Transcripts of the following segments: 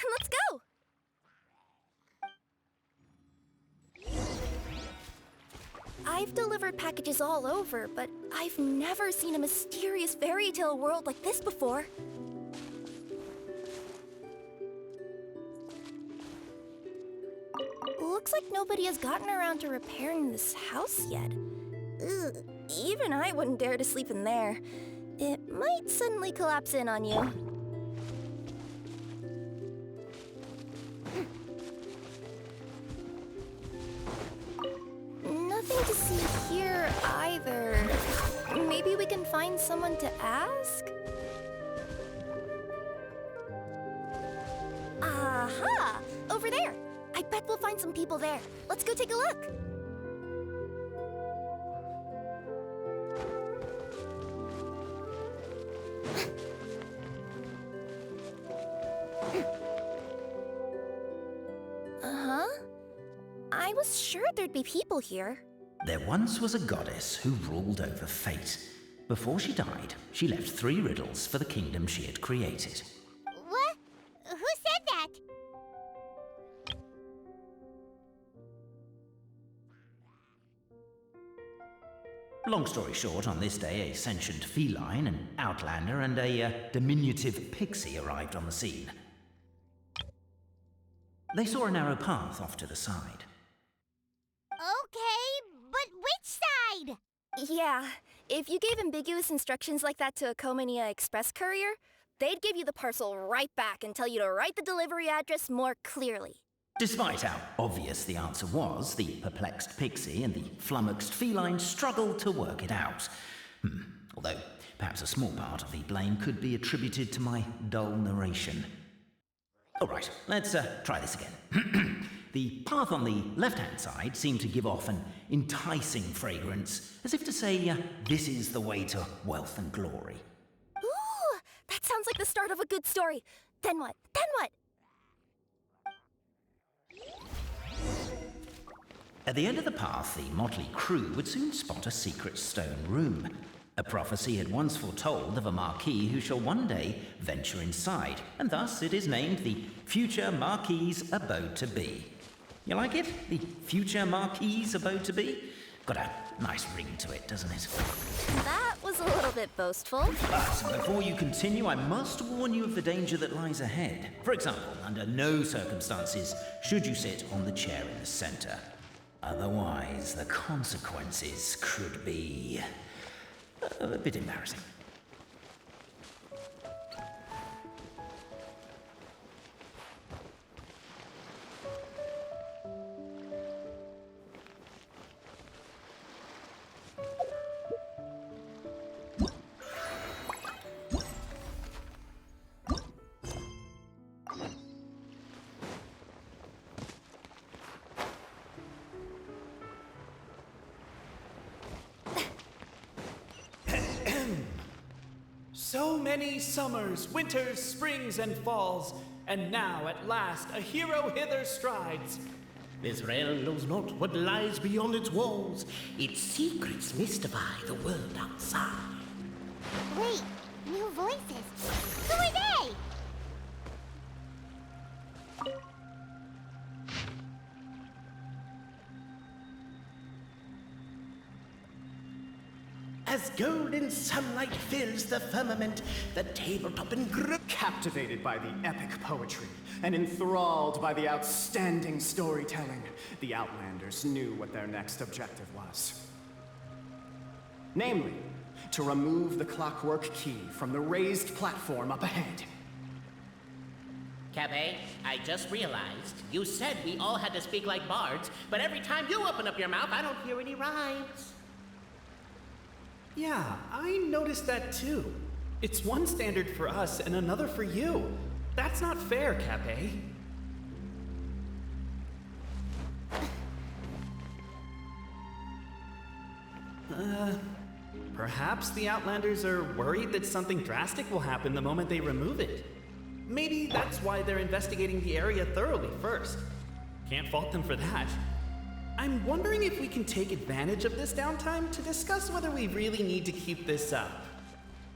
Let's go! I've delivered packages all over, but I've never seen a mysterious fairy tale world like this before. Looks like nobody has gotten around to repairing this house yet. Ugh, even I wouldn't dare to sleep in there. It might suddenly collapse in on you. Nothing to see here either. Maybe we can find someone to ask? Aha! Over there! I bet we'll find some people there. Let's go take a look. Uh-huh. I was sure there'd be people here. There once was a goddess who ruled over fate. Before she died, she left 3 riddles for the kingdom she had created. What? Who said that? Long story short, on this day, a sentient feline, an outlander, and a diminutive pixie arrived on the scene. They saw a narrow path off to the side. Okay, but which side? Yeah, if you gave ambiguous instructions like that to a Comania Express courier, they'd give you the parcel right back and tell you to write the delivery address more clearly. Despite how obvious the answer was, the perplexed pixie and the flummoxed feline struggled to work it out. Although, perhaps a small part of the blame could be attributed to my dull narration. Alright, let's try this again. The path on the left-hand side seemed to give off an enticing fragrance, as if to say, this is the way to wealth and glory. Ooh, that sounds like the start of a good story. Then what? Then what? At the end of the path, the motley crew would soon spot a secret stone room. A prophecy had once foretold of a marquis who shall one day venture inside, and thus it is named the Future Marquis's Abode to Be. You like it? The Future Marquis's Abode to Be? Got a nice ring to it, doesn't it? That was a little bit boastful. But before you continue, I must warn you of the danger that lies ahead. For example, under no circumstances should you sit on the chair in the center. Otherwise, the consequences could be a bit embarrassing. So many summers, winters, springs, and falls, and now at last a hero hither strides. This realm knows not what lies beyond its walls. Its secrets mystify the world outside. Wait, new voices. Who are they? As golden sunlight fills the firmament, the tabletop and Captivated by the epic poetry and enthralled by the outstanding storytelling, the Outlanders knew what their next objective was. Namely, to remove the clockwork key from the raised platform up ahead. Cafe, I just realized you said we all had to speak like bards, but every time you open up your mouth, I don't hear any rhymes. Yeah, I noticed that too. It's one standard for us and another for you. That's not fair, Cape. Perhaps the Outlanders are worried that something drastic will happen the moment they remove it. Maybe that's why they're investigating the area thoroughly first. Can't fault them for that. I'm wondering if we can take advantage of this downtime to discuss whether we really need to keep this up.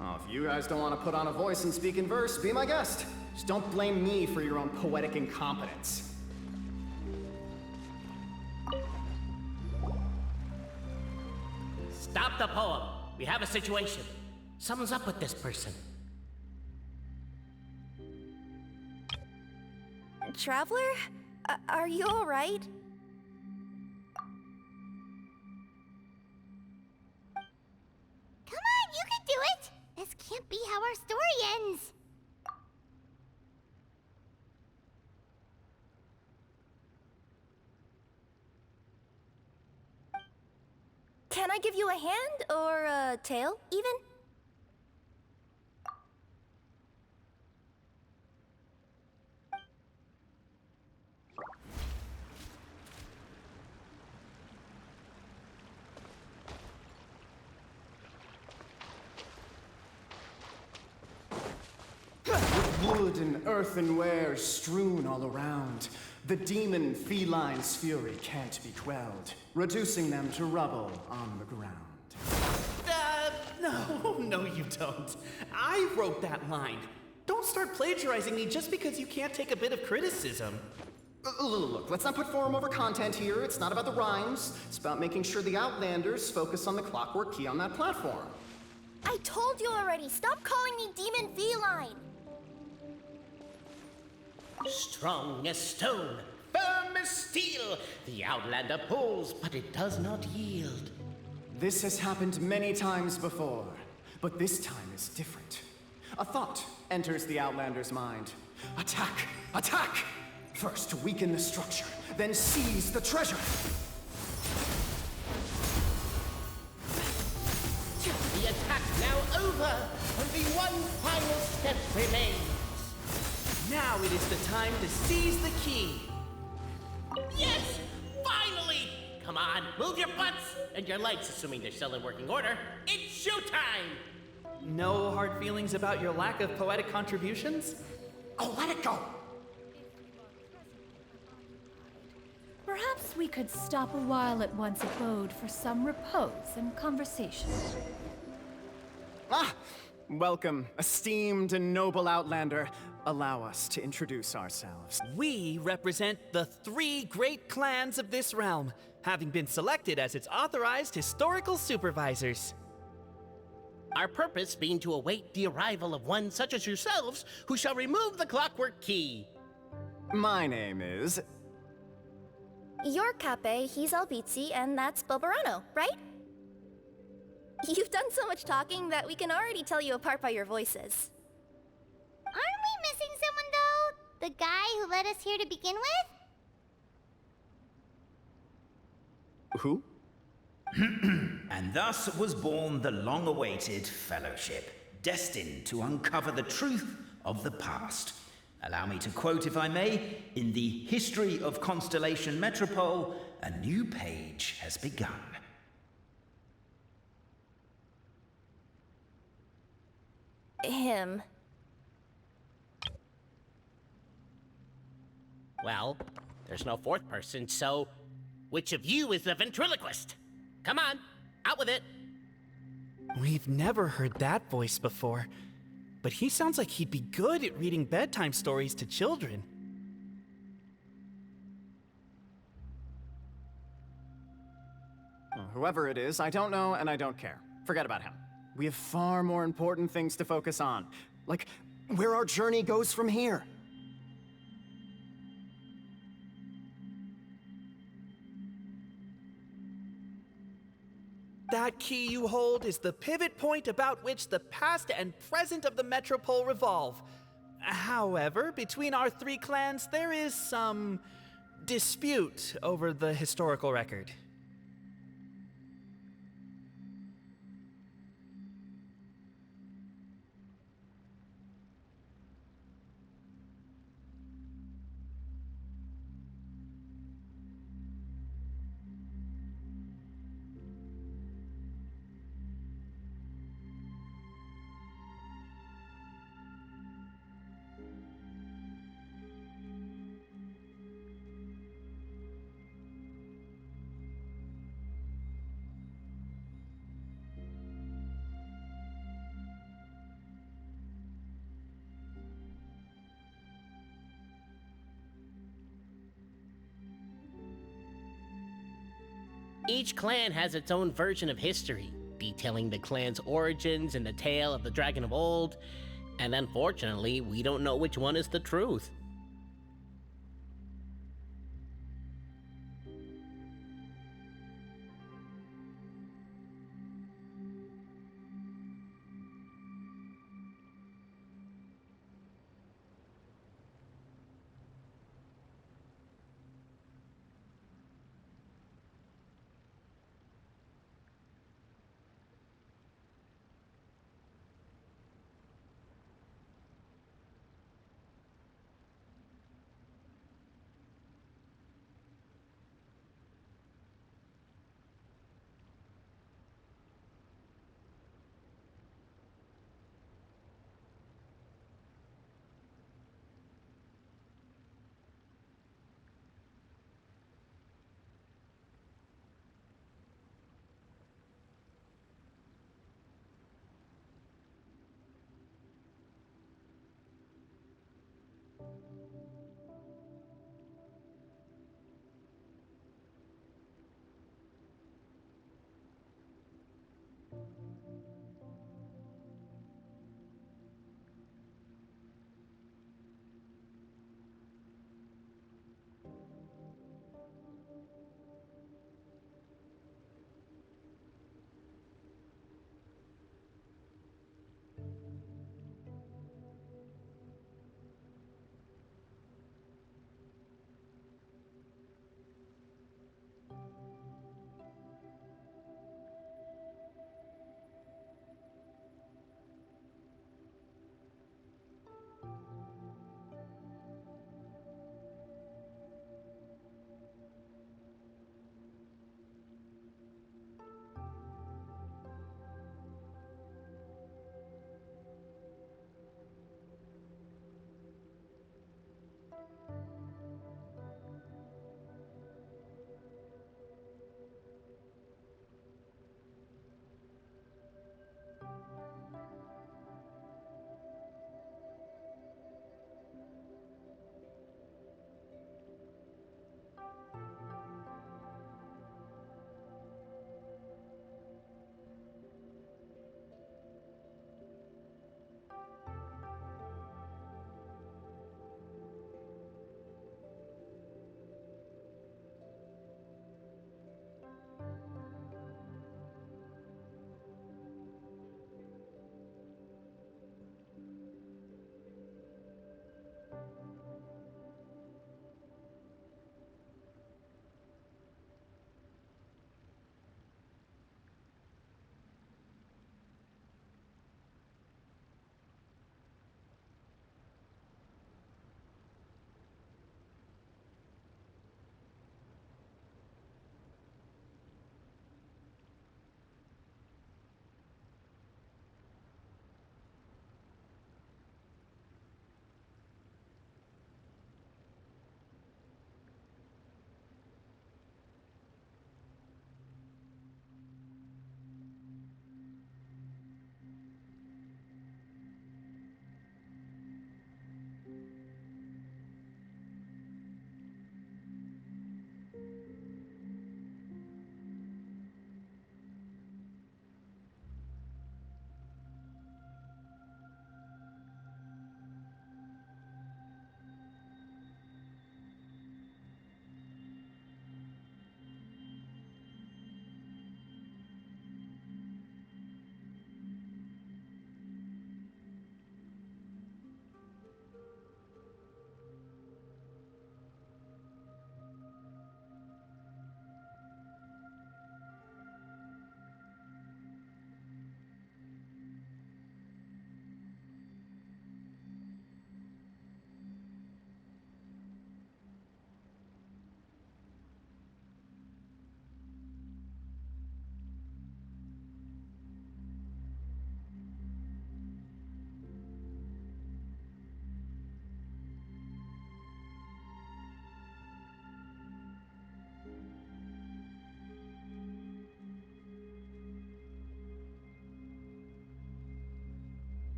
Oh, if you guys don't want to put on a voice and speak in verse, be my guest. Just don't blame me for your own poetic incompetence. Stop the poem. We have a situation. Something's up with this person. Traveler? Are you alright? Come on, you can do it! This can't be how our story ends. Can I give you a hand or a tail, even? Wood and earthenware strewn all around, the demon feline's fury can't be quelled, reducing them to rubble on the ground. No, you don't. I wrote that line. Don't start plagiarizing me just because you can't take a bit of criticism. Look, let's not put form over content here. It's not about the rhymes. It's about making sure the Outlanders focus on the clockwork key on that platform. I told you already, stop calling me Demon Feline! Strong as stone, firm as steel. The Outlander pulls, but it does not yield. This has happened many times before, but this time is different. A thought enters the Outlander's mind. Attack! Attack! First weaken the structure, then seize the treasure! The attack's now over. Only one final step remains. Now it is the time to seize the key. Yes! Finally! Come on, move your butts! And your lights, assuming they're still in working order. It's showtime! No hard feelings about your lack of poetic contributions? Oh, let it go! Perhaps we could stop a while at one's abode for some repose and conversation. Ah! Welcome, esteemed and noble Outlander. Allow us to introduce ourselves. We represent the 3 great clans of this realm, having been selected as its authorized historical supervisors. Our purpose being to await the arrival of one such as yourselves who shall remove the clockwork key. My name is... You're Cape, he's Albizzi, and that's Bobarano, right? You've done so much talking that we can already tell you apart by your voices. Aren't we missing someone, though? The guy who led us here to begin with? Who? And thus was born the long-awaited Fellowship, destined to uncover the truth of the past. Allow me to quote, if I may, in the history of Constellation Metropole, a new page has begun. Him. Well, there's no fourth person, so which of you is the ventriloquist? Come on, out with it. We've never heard that voice before, but he sounds like he'd be good at reading bedtime stories to children. Whoever it is, I don't know and I don't care. Forget about him. We have far more important things to focus on, like where our journey goes from here. That key you hold is the pivot point about which the past and present of the Metropole revolve. However, between our 3 clans, there is some dispute over the historical record. Each clan has its own version of history, detailing the clan's origins and the tale of the dragon of old, and unfortunately, we don't know which one is the truth.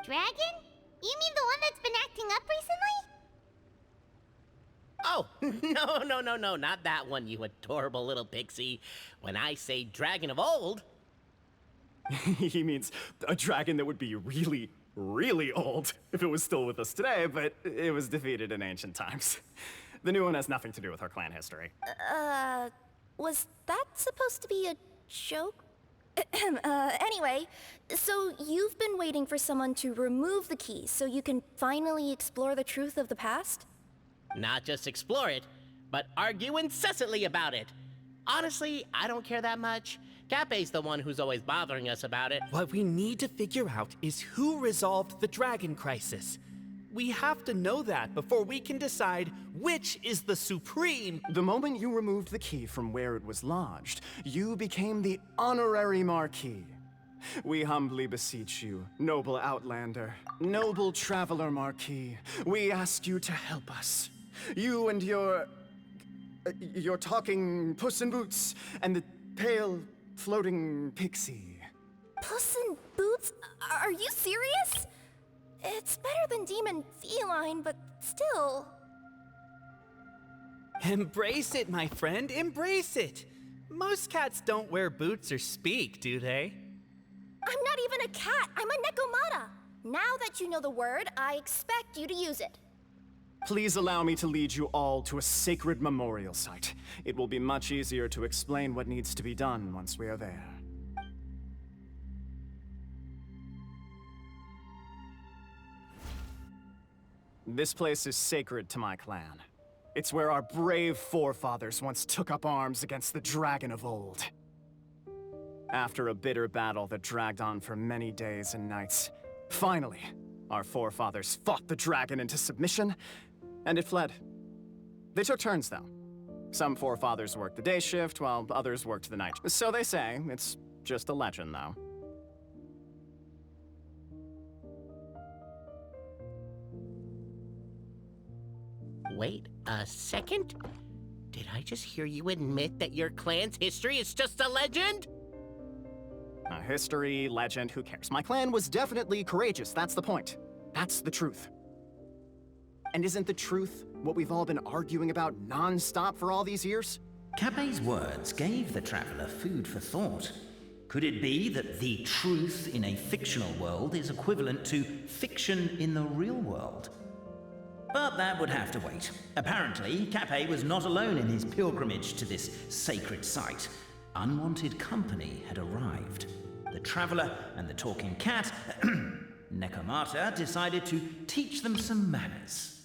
Dragon? You mean the one that's been acting up recently? Oh, no, not that one, you adorable little pixie. When I say dragon of old, He means a dragon that would be really, really old if it was still with us today, but it was defeated in ancient times. The new one has nothing to do with our clan history. Was that supposed to be a joke? Anyway, so you've been waiting for someone to remove the key so you can finally explore the truth of the past? not just explore it, but argue incessantly about it. Honestly, I don't care that much. Cape's the one who's always bothering us about it. What we need to figure out is who resolved the dragon crisis. We have to know that before we can decide which is the supreme. The moment you removed the key from where it was lodged, you became the honorary Marquis. We humbly beseech you, noble Outlander, noble Traveler Marquis, we ask you to help us. You and your talking Puss in Boots and the pale floating pixie. Puss in Boots? Are you serious? It's better than demon feline, but still. Embrace it, my friend, embrace it. Most cats don't wear boots or speak, do they? I'm not even a cat, I'm a Nekomata. Now that you know the word, I expect you to use it. Please allow me to lead you all to a sacred memorial site. It will be much easier to explain what needs to be done once we are there. This place is sacred to my clan. It's where our brave forefathers once took up arms against the dragon of old. After a bitter battle that dragged on for many days and nights, finally, our forefathers fought the dragon into submission, and it fled. They took turns, though. Some forefathers worked the day shift, while others worked the night. So they say. It's just a legend, though. Wait a second? Did I just hear you admit that your clan's history is just a legend? History, legend, who cares? My clan was definitely courageous, that's the point. That's the truth. And isn't the truth what we've all been arguing about non-stop for all these years? Cape's words gave the traveler food for thought. Could it be that the truth in a fictional world is equivalent to fiction in the real world? But that would have to wait. Apparently, Cape was not alone in his pilgrimage to this sacred site. Unwanted company had arrived. The traveler and the talking cat, Nekomata, decided to teach them some manners.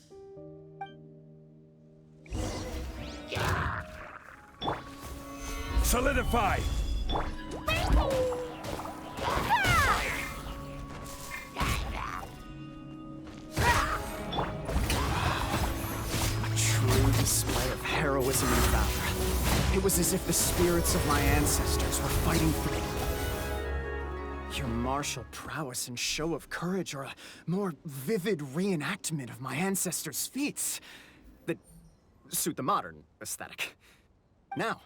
Solidify! True display of heroism and valor. It was as if the spirits of my ancestors were fighting for me. Your martial prowess and show of courage are a more vivid reenactment of my ancestors' feats that suit the modern aesthetic. Now,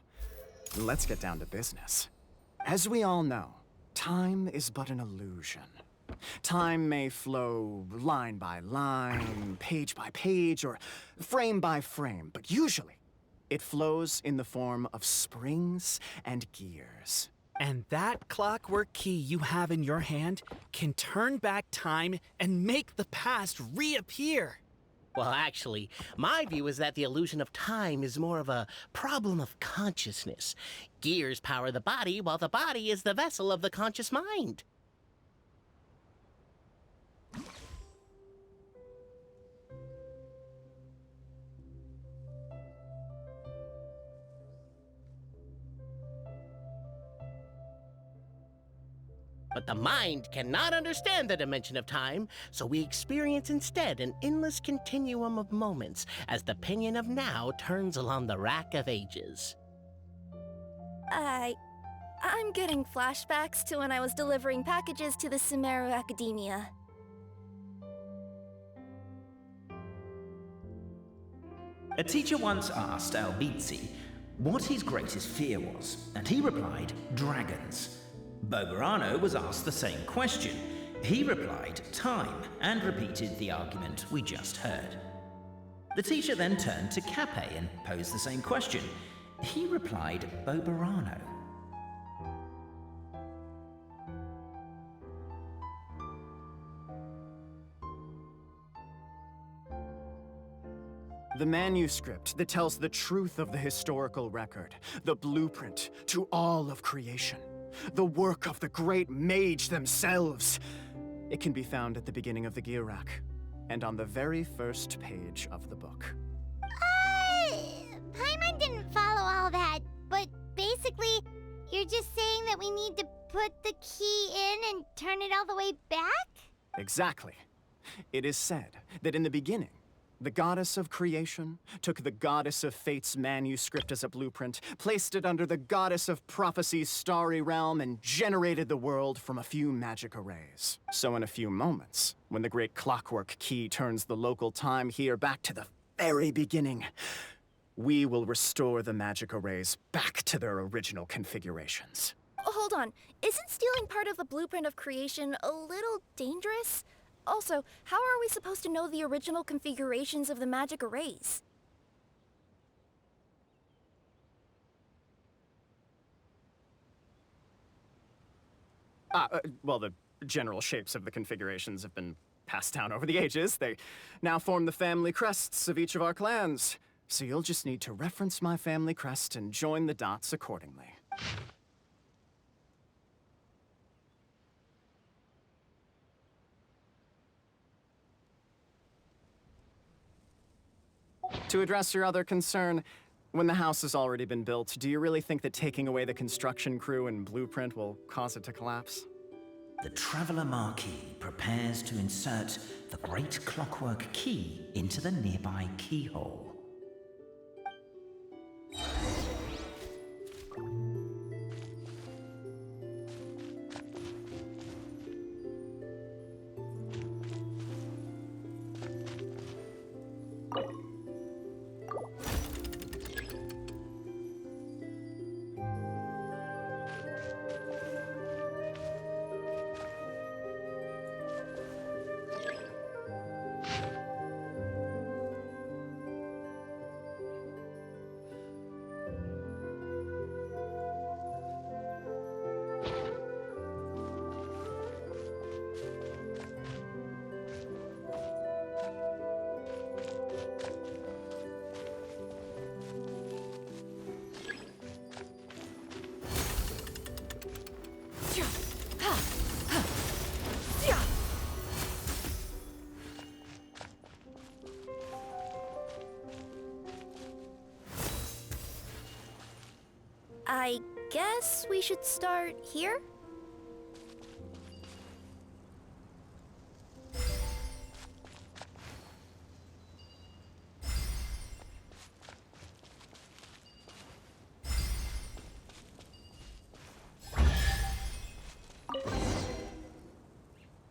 let's get down to business. As we all know, time is but an illusion. Time may flow line by line, page by page, or frame by frame, but usually it flows in the form of springs and gears. And that clockwork key you have in your hand can turn back time and make the past reappear. Well, actually, my view is that the illusion of time is more of a problem of consciousness. Gears power the body, while the body is the vessel of the conscious mind. But the mind cannot understand the dimension of time, so we experience instead an endless continuum of moments as the pinion of now turns along the rack of ages. I'm getting flashbacks to when I was delivering packages to the Sommer Academia. A teacher once asked Albizzi what his greatest fear was, and he replied, dragons. Boberano was asked the same question. He replied, time, and repeated the argument we just heard. The teacher then turned to Cape and posed the same question. He replied, Boberano. The manuscript that tells the truth of the historical record, the blueprint to all of creation, the work of the great mage themselves. It can be found at the beginning of the gear rack, and on the very first page of the book. Paimon didn't follow all that, but basically, you're just saying that we need to put the key in and turn it all the way back? Exactly. It is said that in the beginning, the goddess of creation took the goddess of fate's manuscript as a blueprint, placed it under the goddess of prophecy's starry realm, and generated the world from a few magic arrays. So in a few moments, when the great clockwork key turns the local time here back to the very beginning, we will restore the magic arrays back to their original configurations. Hold on, isn't stealing part of the blueprint of creation a little dangerous? Also, how are we supposed to know the original configurations of the magic arrays? Well, the general shapes of the configurations have been passed down over the ages. They now form the family crests of each of our clans. So you'll just need to reference my family crest and join the dots accordingly. To address your other concern, when the house has already been built, do you really think that taking away the construction crew and blueprint will cause it to collapse? The Traveller Marquis prepares to insert the great clockwork key into the nearby keyhole. I guess we should start here?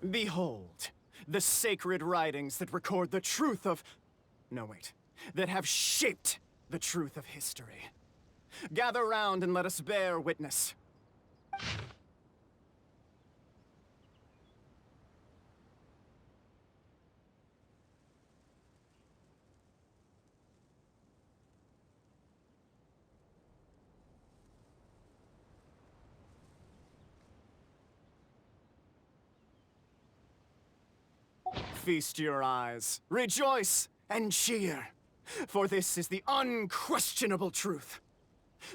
Behold, the sacred writings that record the truth of... No, wait. That have shaped the truth of history. Gather round and let us bear witness. Feast your eyes, rejoice, and cheer, for this is the unquestionable truth.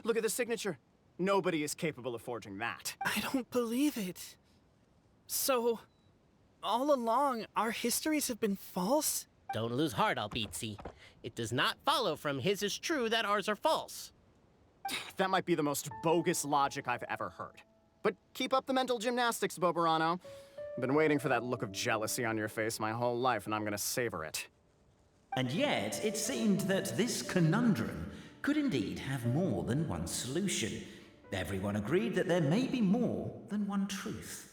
Look at the signature. Nobody is capable of forging that. I don't believe it. So, all along, our histories have been false? Don't lose heart, Albizzi. It does not follow from his is true that ours are false. That might be the most bogus logic I've ever heard. But keep up the mental gymnastics, Boberano. Been waiting for that look of jealousy on your face my whole life, and I'm gonna savor it. And yet, it seemed that this conundrum could indeed have more than one solution. Everyone agreed that there may be more than one truth.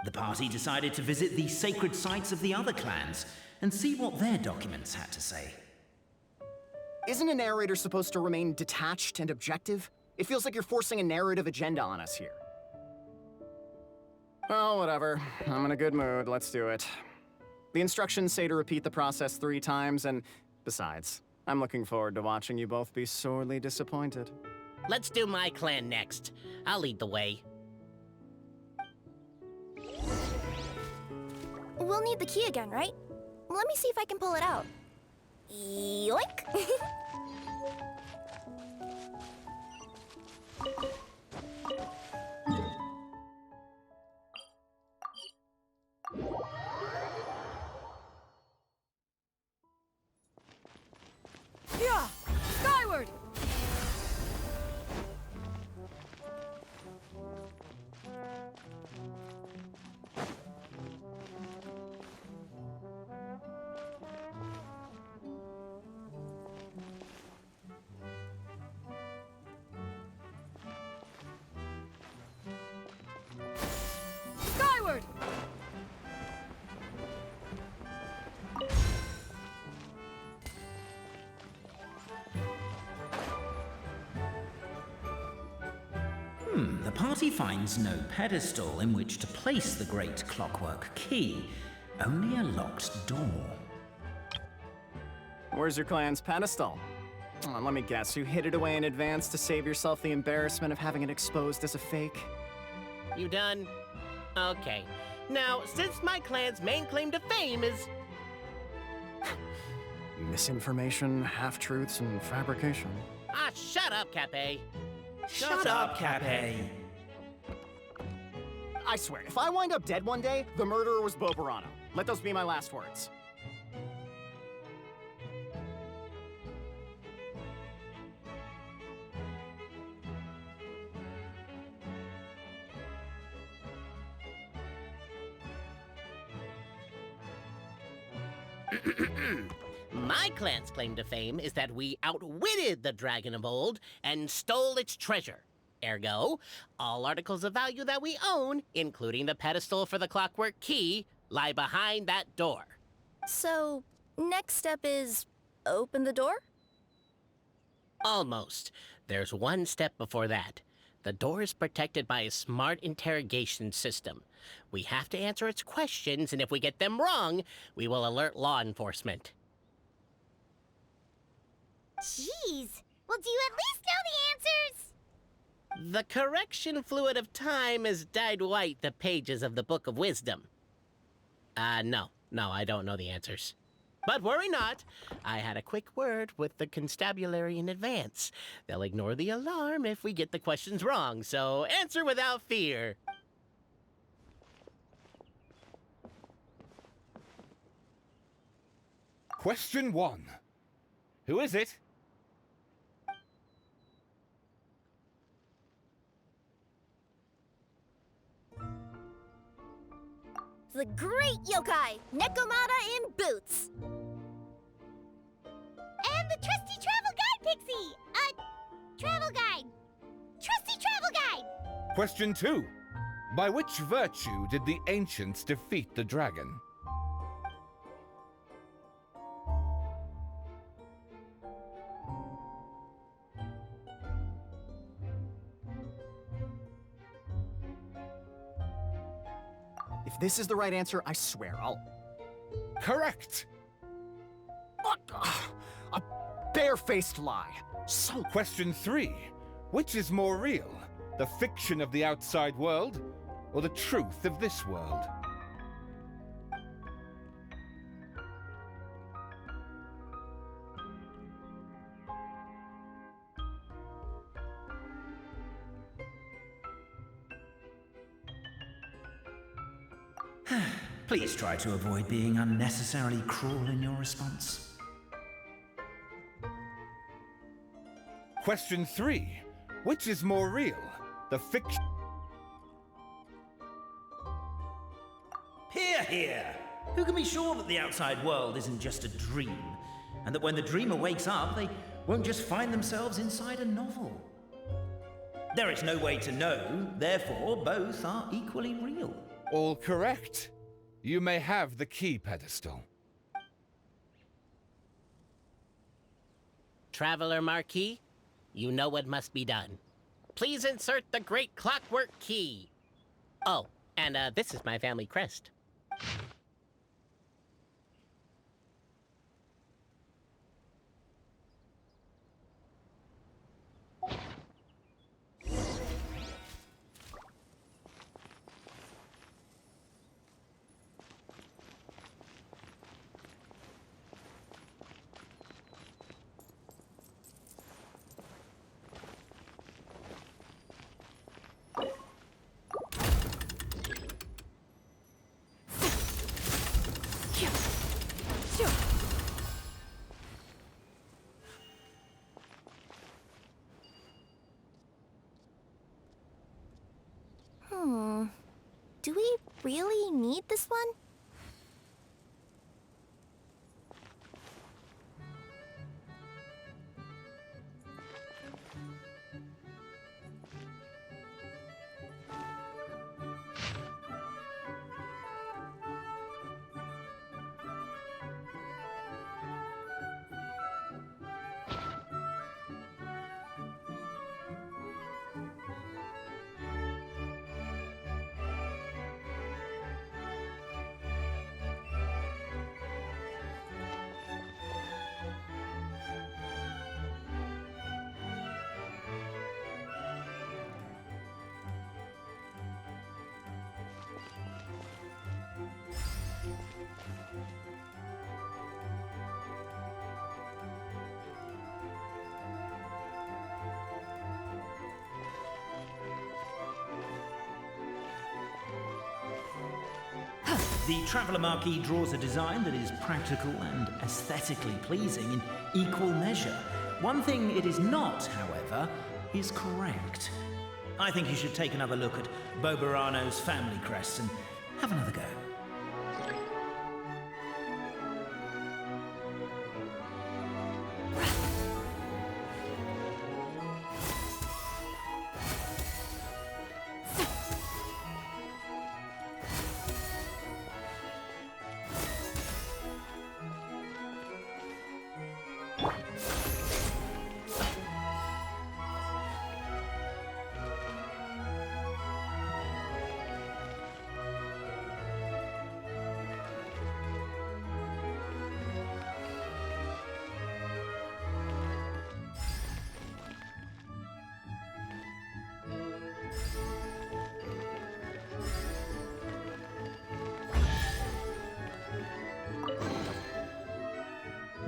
The party decided to visit the sacred sites of the other clans and see what their documents had to say. Isn't a narrator supposed to remain detached and objective? It feels like you're forcing a narrative agenda on us here. Well, whatever. I'm in a good mood. Let's do it. The instructions say to repeat the process 3 times, and besides, I'm looking forward to watching you both be sorely disappointed. Let's do my clan next. I'll lead the way. We'll need the key again, right? Let me see if I can pull it out. Yoink! Yeah! Skyward! Skyward! The party finds no pedestal in which to place the great clockwork key, only a locked door. Where's your clan's pedestal? Oh, let me guess, you hid it away in advance to save yourself the embarrassment of having it exposed as a fake? You done? Okay. Now, since my clan's main claim to fame is... Misinformation, half-truths, and fabrication. Ah, shut up, Cape. Shut up, Cape. I swear, if I wind up dead one day, the murderer was Boberano. Let those be my last words. My clan's claim to fame is that we outwitted the dragon of old and stole its treasure. Ergo, all articles of value that we own, including the pedestal for the clockwork key, lie behind that door. So, next step is open the door? Almost. There's one step before that. The door is protected by a smart interrogation system. We have to answer its questions, and if we get them wrong, we will alert law enforcement. Jeez. Well, do you at least know the answers? The correction fluid of time has dyed white the pages of the Book of Wisdom. No, I don't know the answers. But worry not. I had a quick word with the constabulary in advance. They'll ignore the alarm if we get the questions wrong, so answer without fear. Question 1. Who is it? The great yokai, Nekomata in boots. And the trusty travel guide, Pixie! Travel guide. Trusty travel guide! Question 2. By which virtue did the ancients defeat the dragon? If this is the right answer, I swear I'll... Correct! What? A barefaced lie. So... Question 3. Which is more real? The fiction of the outside world, or the truth of this world? Please try to avoid being unnecessarily cruel in your response. Question 3. Which is more real? The fiction... Hear, hear! Who can be sure that the outside world isn't just a dream, and that when the dreamer wakes up, they won't just find themselves inside a novel? There is no way to know, therefore both are equally real. All correct. You may have the key pedestal. Traveler Marquis, you know what must be done. Please insert the great clockwork key. Oh, and this is my family crest. Do we really need this one? The Traveller Marquis draws a design that is practical and aesthetically pleasing in equal measure. One thing it is not, however, is correct. I think you should take another look at Boberano's family crest and have another go.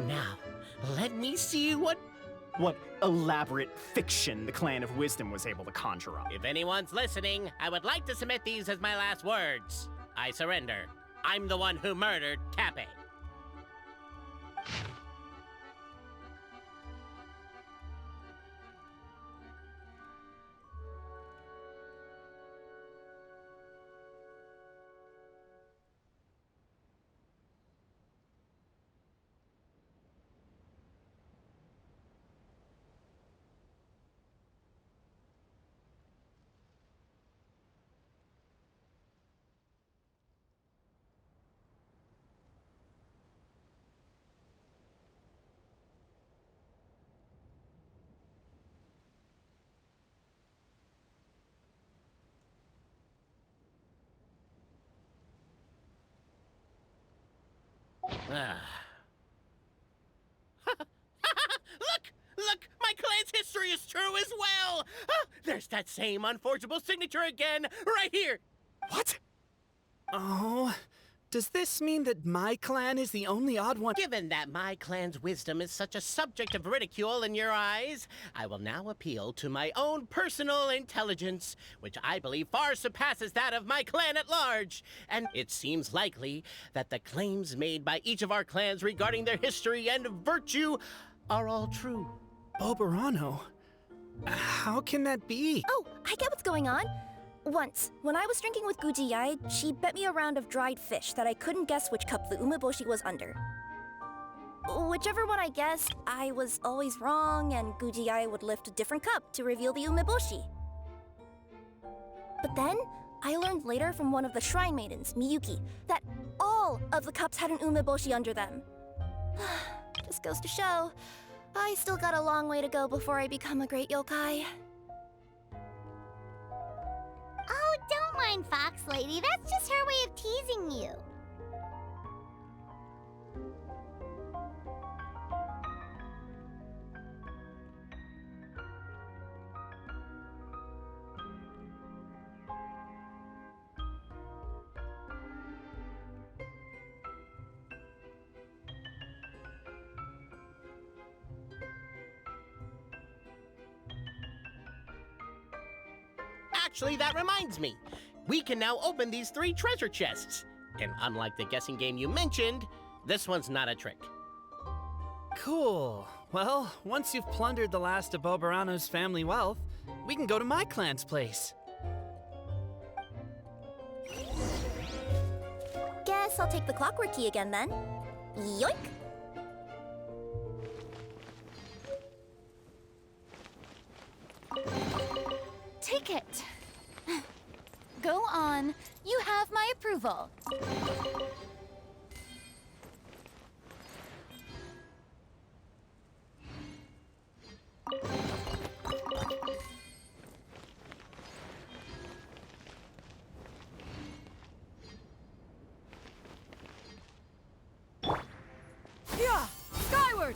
Now, let me see what elaborate fiction the Clan of Wisdom was able to conjure up. If anyone's listening, I would like to submit these as my last words. I surrender. I'm the one who murdered Cappe. Ah. Look! My clan's history is true as well! Ah, there's that same unforgeable signature again, right here! What? Oh, does this mean that my clan is the only odd one? Given that my clan's wisdom is such a subject of ridicule in your eyes, I will now appeal to my own personal intelligence, which I believe far surpasses that of my clan at large. And it seems likely that the claims made by each of our clans regarding their history and virtue are all true. Oberano? How can that be? Oh, I get what's going on. Once, when I was drinking with Gujiyai, she bet me a round of dried fish that I couldn't guess which cup the umeboshi was under. Whichever one I guessed, I was always wrong, and Gujiyai would lift a different cup to reveal the umeboshi. But then, I learned later from one of the shrine maidens, Miyuki, that all of the cups had an umeboshi under them. Just goes to show, I still got a long way to go before I become a great yokai. Oh, don't mind Fox Lady. That's just her way of teasing you. Actually, that reminds me. We can now open these 3 treasure chests. And unlike the guessing game you mentioned, this one's not a trick. Cool. Well, once you've plundered the last of Oberano's family wealth, we can go to my clan's place. Guess I'll take the clockwork key again then. Yoink! Take it. Go on. You have my approval. Yeah! Skyward!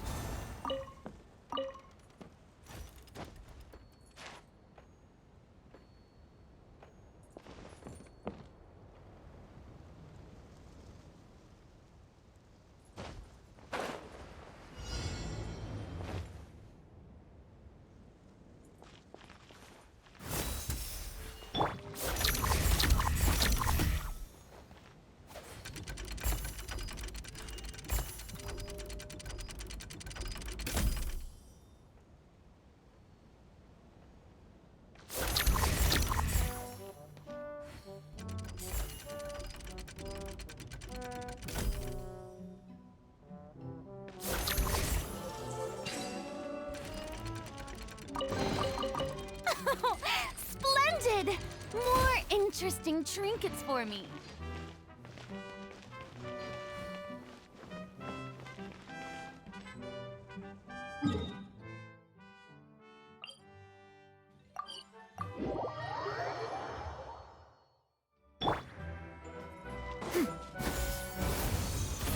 Splendid! More interesting trinkets for me.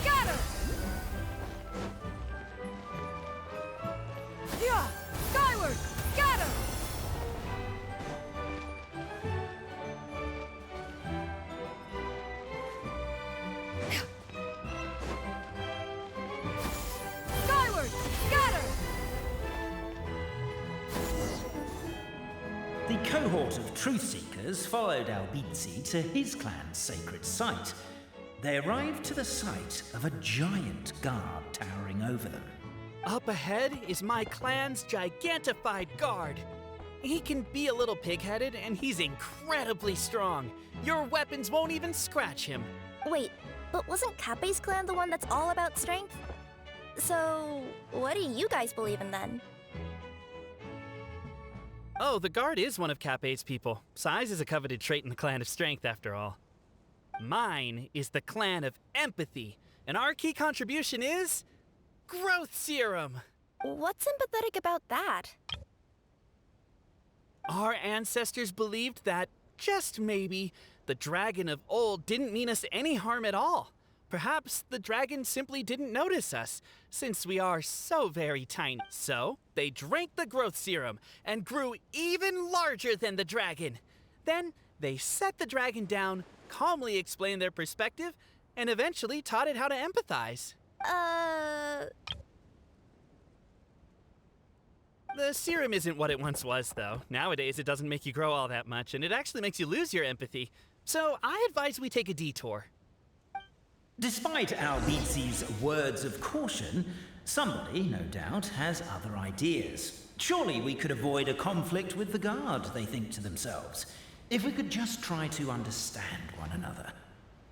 Scatter! Yeah! Skyward! Scatter! Skyward! Scatter! The cohort of truth seekers followed Albizzi to his clan's sacred site. They arrived to the site of a giant guard towering over them. Up ahead is my clan's gigantified guard. He can be a little pig-headed, and he's incredibly strong. Your weapons won't even scratch him. Wait, but wasn't Kappei's clan the one that's all about strength? So, what do you guys believe in then? Oh, the guard is one of Kappei's people. Size is a coveted trait in the clan of strength, after all. Mine is the clan of empathy, and our key contribution is growth serum. What's sympathetic about that? Our ancestors believed that, just maybe, the dragon of old didn't mean us any harm at all. Perhaps the dragon simply didn't notice us, since we are so very tiny. So, they drank the growth serum and grew even larger than the dragon. Then, they set the dragon down, calmly explained their perspective, and eventually taught it how to empathize. The serum isn't what it once was, though. Nowadays, it doesn't make you grow all that much, and it actually makes you lose your empathy. So, I advise we take a detour. Despite Albizzi's words of caution, somebody, no doubt, has other ideas. Surely we could avoid a conflict with the guard, they think to themselves, if we could just try to understand one another.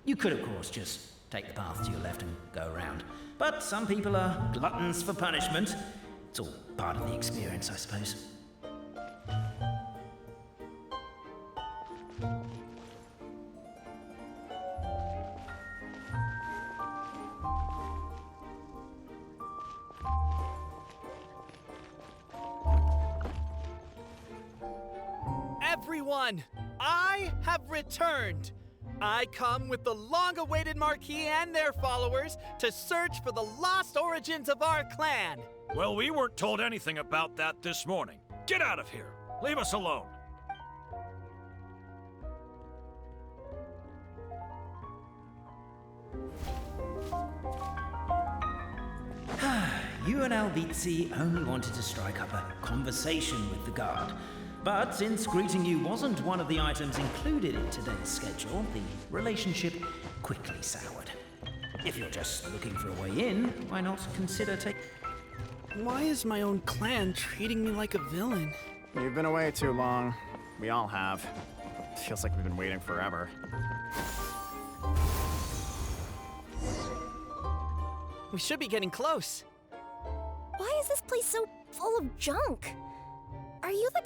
You could, of course, just take the path to your left and go around. But some people are gluttons for punishment. It's all part of the experience, I suppose. Everyone, I have returned. I come with the long-awaited Marquis and their followers to search for the lost origins of our clan. Well, we weren't told anything about that this morning. Get out of here. Leave us alone. You and Albizzi only wanted to strike up a conversation with the guard. But since greeting you wasn't one of the items included in today's schedule, the relationship quickly soured. If you're just looking for a way in, why not consider taking... Why is my own clan treating me like a villain? You've been away too long. We all have. Feels like we've been waiting forever. We should be getting close. Why is this place so full of junk? Are you the...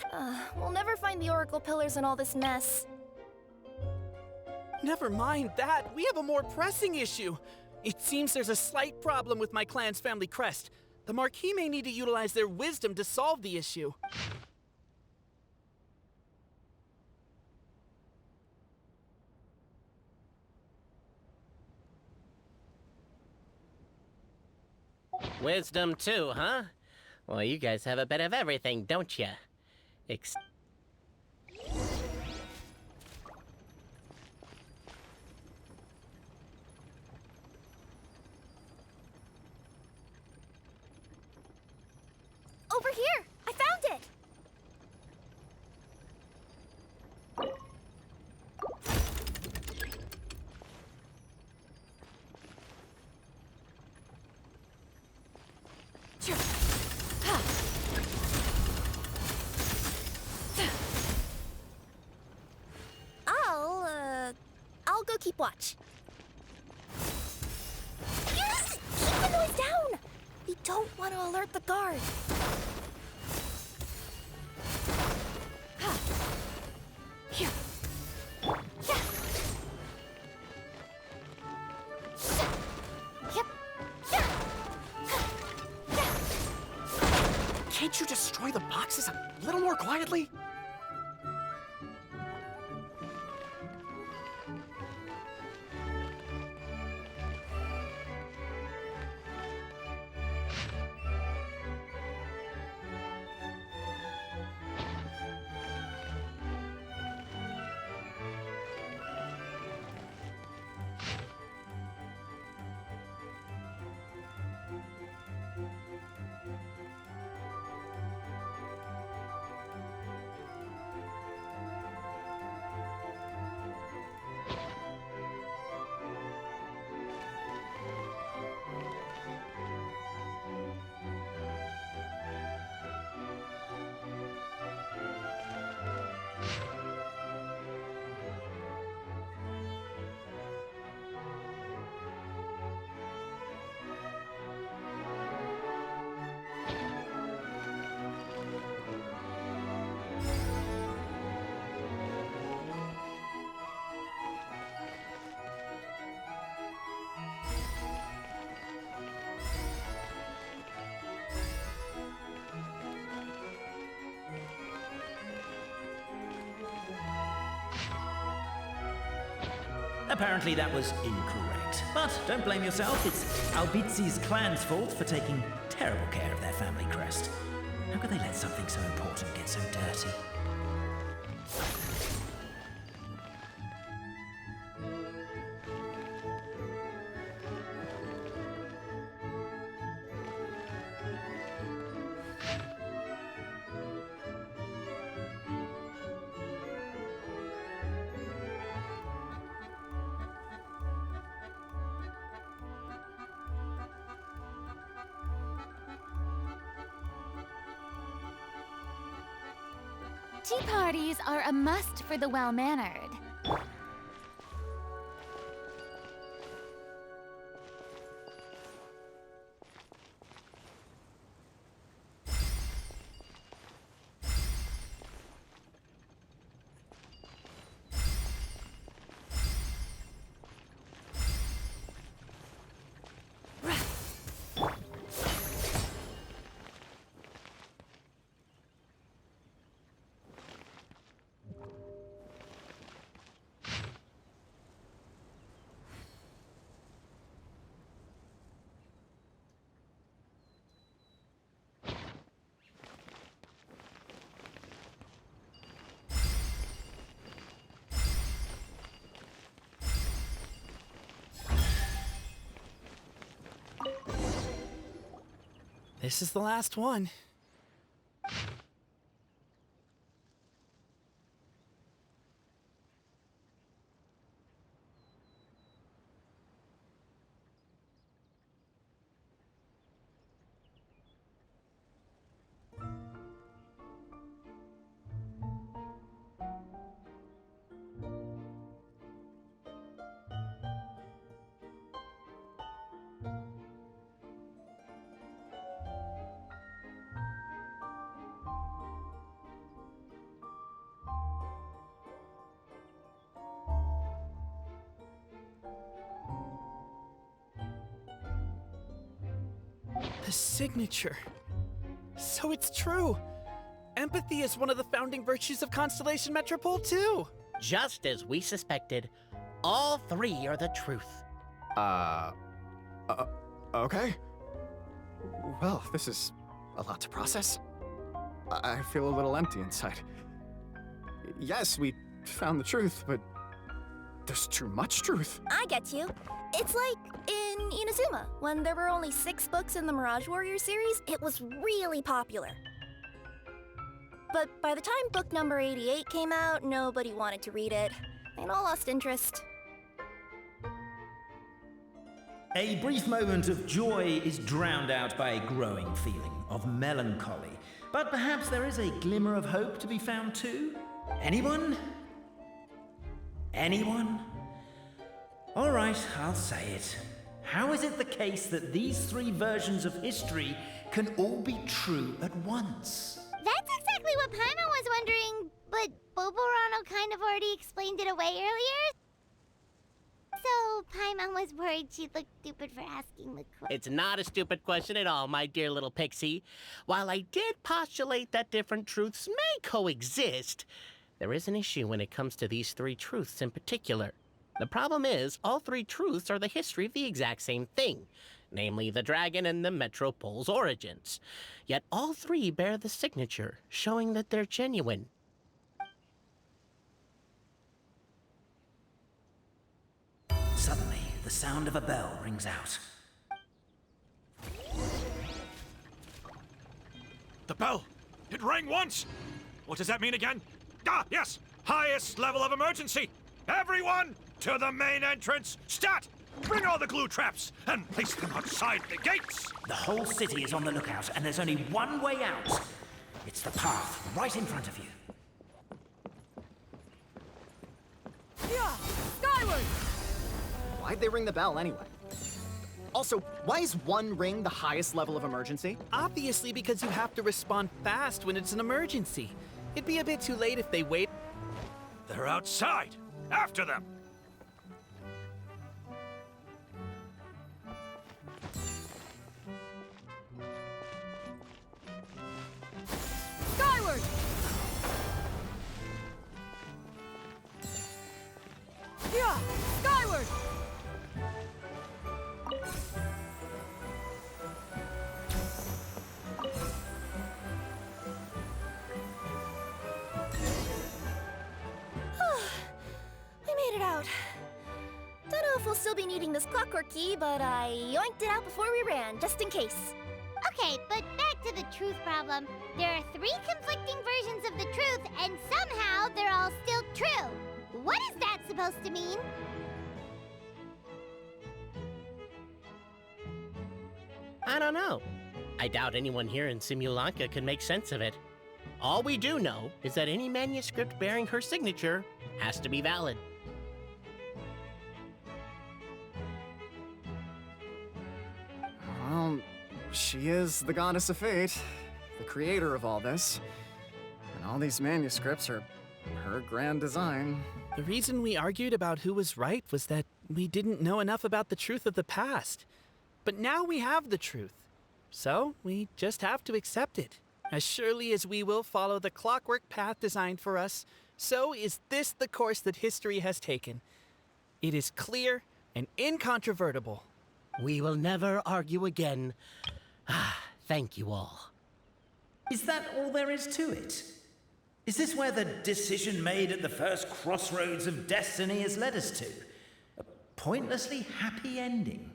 we'll never find the Oracle Pillars in all this mess. Never mind that. We have a more pressing issue. It seems there's a slight problem with my clan's family crest. The Marquis may need to utilize their wisdom to solve the issue. Wisdom too, huh? Well, you guys have a bit of everything, don't you? Over here! I found it! I'll go keep watch. Yes! Keep the noise down! We don't want to alert the guard. Here. Yeah. Yep. Yeah. Can't you destroy the boxes a little more quietly? Apparently that was incorrect. But don't blame yourself, it's Albizi's clan's fault for taking terrible care of their family crest. How could they let something so important get so dirty? Tea parties are a must for the well-mannered. This is the last one. The signature. So it's true. Empathy is one of the founding virtues of Constellation Metropole, too. Just as we suspected, all three are the truth. Okay. Well, this is a lot to process. I feel a little empty inside. Yes, we found the truth, but there's too much truth. I get you. It's like in Inazuma, when there were only 6 books in the Mirage Warrior series, it was really popular. But by the time book number 88 came out, nobody wanted to read it. They'd all lost interest. A brief moment of joy is drowned out by a growing feeling of melancholy. But perhaps there is a glimmer of hope to be found too? Anyone? Anyone? All right, I'll say it. How is it the case that these 3 versions of history can all be true at once? That's exactly what Paimon was wondering, but Boborano kind of already explained it away earlier. So Paimon was worried she'd look stupid for asking the question. It's not a stupid question at all, my dear little pixie. While I did postulate that different truths may coexist, there is an issue when it comes to these 3 truths in particular. The problem is, all 3 truths are the history of the exact same thing, namely the dragon and the Metropole's origins. Yet all 3 bear the signature, showing that they're genuine. Suddenly, the sound of a bell rings out. The bell! It rang once! What does that mean again? Ah, yes! Highest level of emergency! Everyone, to the main entrance! Stat! Bring all the glue traps and place them outside the gates! The whole city is on the lookout, and there's only one way out. It's the path right in front of you. Yeah! Skyward! Why'd they ring the bell anyway? Also, why is 1 ring the highest level of emergency? Obviously because you have to respond fast when it's an emergency. It'd be a bit too late if they wait. They're outside! After them! Skyward! Yeah! Skyward! out. Don't know if we'll still be needing this clockwork key, but I yoinked it out before we ran, just in case. Okay, but back to the truth problem. There are 3 conflicting versions of the truth, and somehow they're all still true. What is that supposed to mean? I don't know. I doubt anyone here in Simulanka can make sense of it. All we do know is that any manuscript bearing her signature has to be valid. Well, she is the goddess of fate, the creator of all this. And all these manuscripts are her grand design. The reason we argued about who was right was that we didn't know enough about the truth of the past. But now we have the truth. So we just have to accept it. As surely as we will follow the clockwork path designed for us, so is this the course that history has taken. It is clear and incontrovertible. We will never argue again. Thank you all. Is that all there is to it? Is this where the decision made at the first crossroads of destiny has led us to? A pointlessly happy ending?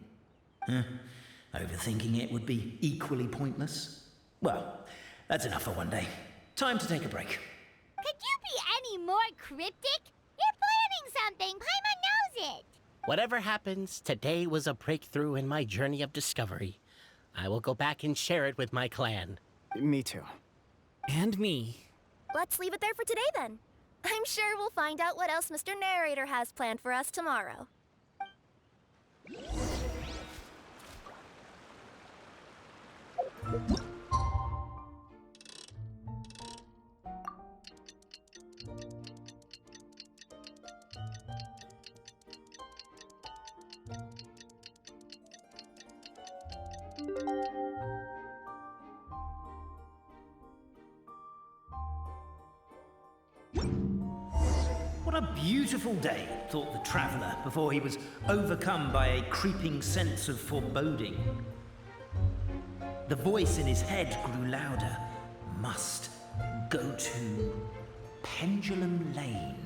Overthinking it would be equally pointless. Well, that's enough for one day. Time to take a break. Could you be any more cryptic? You're planning something. Paimon knows it. Whatever happens, today was a breakthrough in my journey of discovery. I will go back and share it with my clan. Me too. And me. Let's leave it there for today, then. I'm sure we'll find out what else Mr. Narrator has planned for us tomorrow. What a beautiful day, thought the traveller, before he was overcome by a creeping sense of foreboding. The voice in his head grew louder. Must go to Pendulum Lane.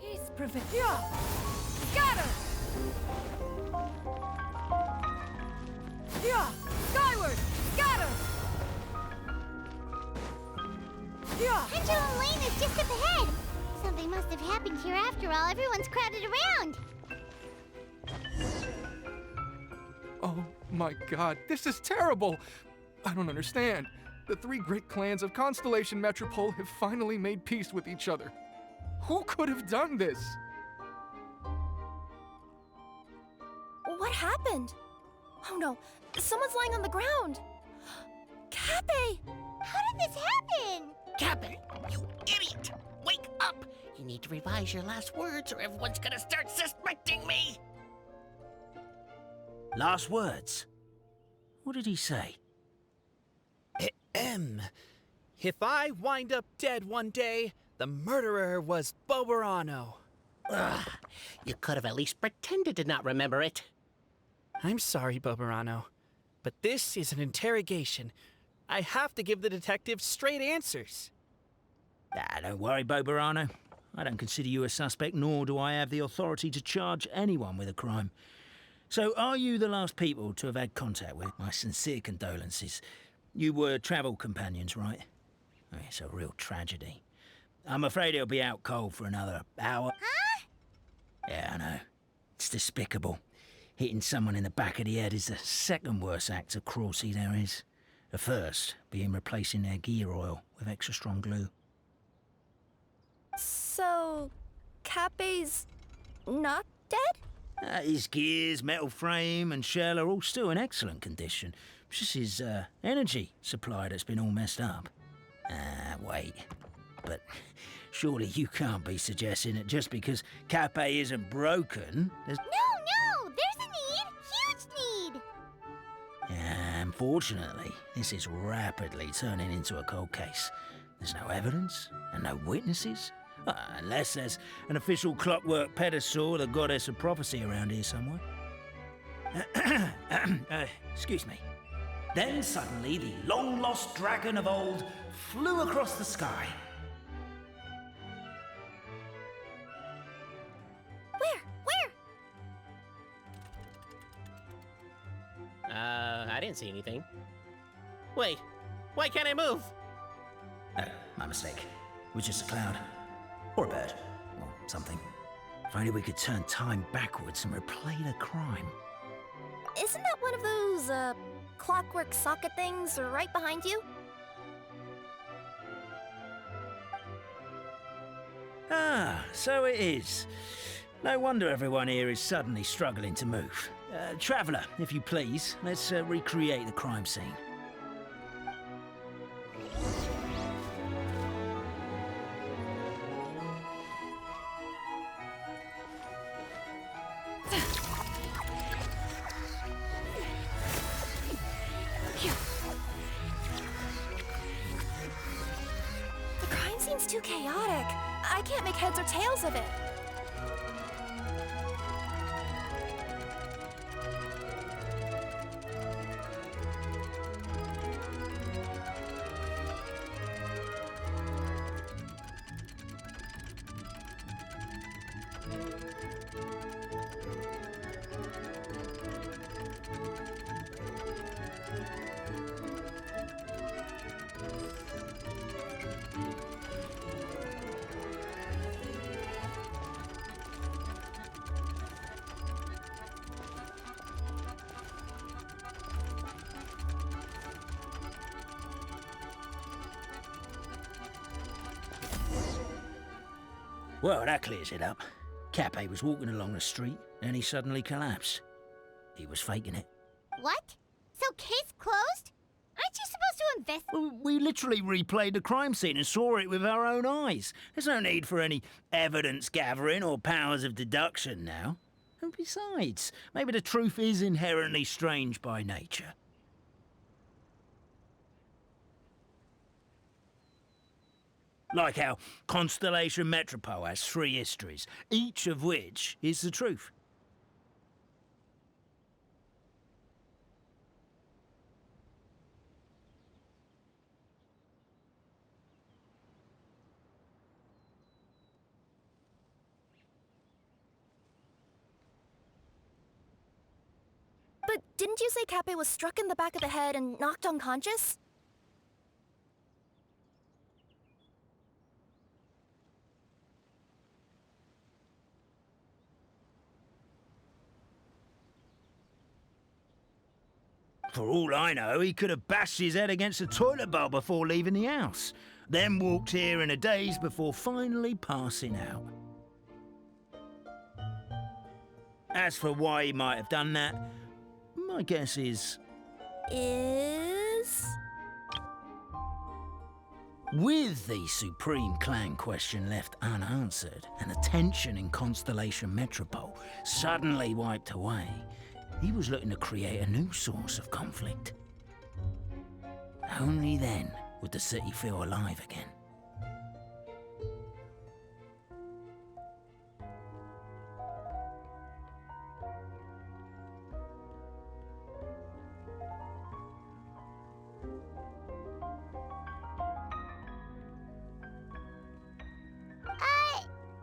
Peace prevail. Scatter! Yeah! Skyward! Scatter! Yeah! Pendulum Lane is just up ahead. Something must have happened here after all. Everyone's crowded around. Oh my god, this is terrible! I don't understand. The 3 great clans of Constellation Metropole have finally made peace with each other. Who could have done this? What happened? Oh no, someone's lying on the ground. Cappe! How did this happen? Cappe, you idiot! Wake up! You need to revise your last words or everyone's gonna start suspecting me! Last words? What did he say? If I wind up dead one day, the murderer was Boberano. Ugh, you could have at least pretended to not remember it. I'm sorry, Boberano, but this is an interrogation. I have to give the detective straight answers. Don't worry, Boberano. I don't consider you a suspect, nor do I have the authority to charge anyone with a crime. So, are you the last people to have had contact with? My sincere condolences. You were travel companions, right? Oh, it's a real tragedy. I'm afraid he'll be out cold for another hour. Huh? Yeah, I know. It's despicable. Hitting someone in the back of the head is the second worst act of cruelty there is. The first being replacing their gear oil with extra strong glue. So, Cappe's not dead? His gears, metal frame and shell are all still in excellent condition. It's just his energy supply that's been all messed up. Wait. But surely you can't be suggesting that just because Cappe isn't broken, there's... No! There's a need! Huge need! Unfortunately, this is rapidly turning into a cold case. There's no evidence and no witnesses. Unless there's an official clockwork pedestal, the goddess of prophecy around here somewhere. Excuse me. Then suddenly the long-lost dragon of old flew across the sky, can't see anything. Wait, why can't I move? Oh, my mistake. It was just a cloud. Or a bird. Or something. If only we could turn time backwards and replay the crime. Isn't that one of those, clockwork socket things right behind you? Ah, so it is. No wonder everyone here is suddenly struggling to move. Traveller, if you please, let's recreate the crime scene. The crime scene's too chaotic. I can't make heads or tails of it. Well, that clears it up. Cappe was walking along the street, and he suddenly collapsed. He was faking it. What? So case closed? Aren't you supposed to invest? Well, we literally replayed the crime scene and saw it with our own eyes. There's no need for any evidence gathering or powers of deduction now. And besides, maybe the truth is inherently strange by nature. Like how Constellation Metropole has 3 histories, each of which is the truth. But didn't you say Cappe was struck in the back of the head and knocked unconscious? For all I know, he could have bashed his head against a toilet bowl before leaving the house, then walked here in a daze before finally passing out. As for why he might have done that, my guess is... With the Supreme Clan question left unanswered and the tension in Constellation Metropole suddenly wiped away, he was looking to create a new source of conflict. Only then would the city feel alive again.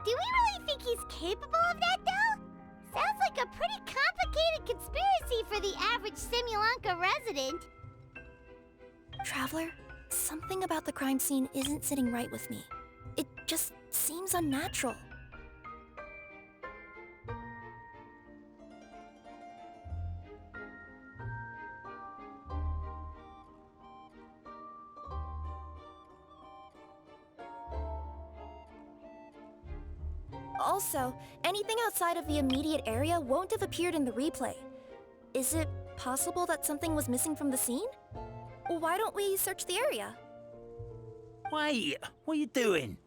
Do we really think he's capable of that, though? Sounds like a pretty complicated conspiracy for the average Simulanka resident. Traveler, something about the crime scene isn't sitting right with me. It just seems unnatural. Also, anything outside of the immediate area won't have appeared in the replay. Is it possible that something was missing from the scene? Why don't we search the area? Wait, what are you doing?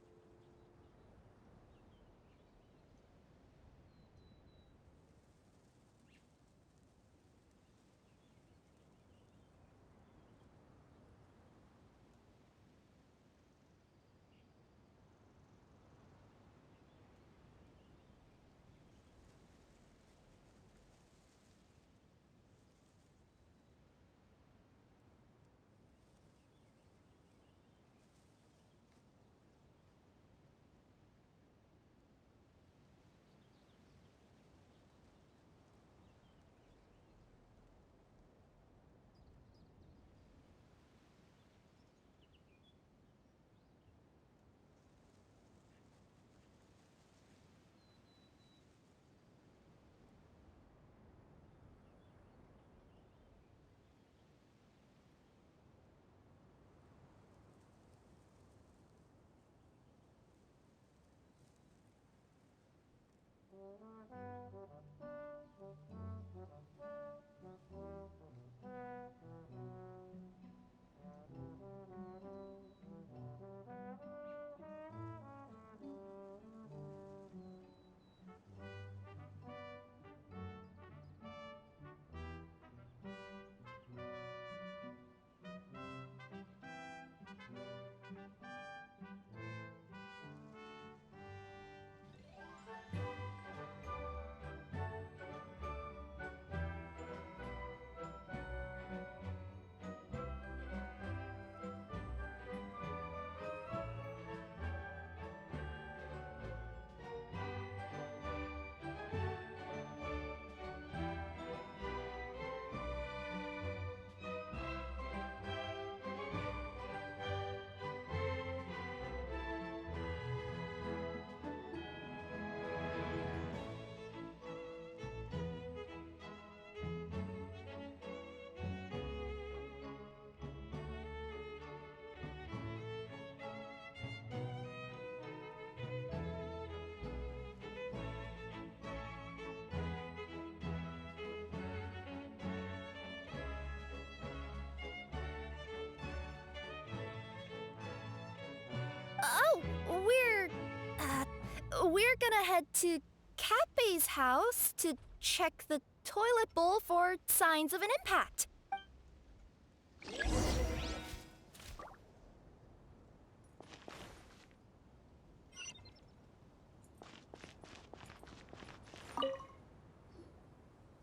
we're gonna head to Catbay's house to check the toilet bowl for signs of an impact.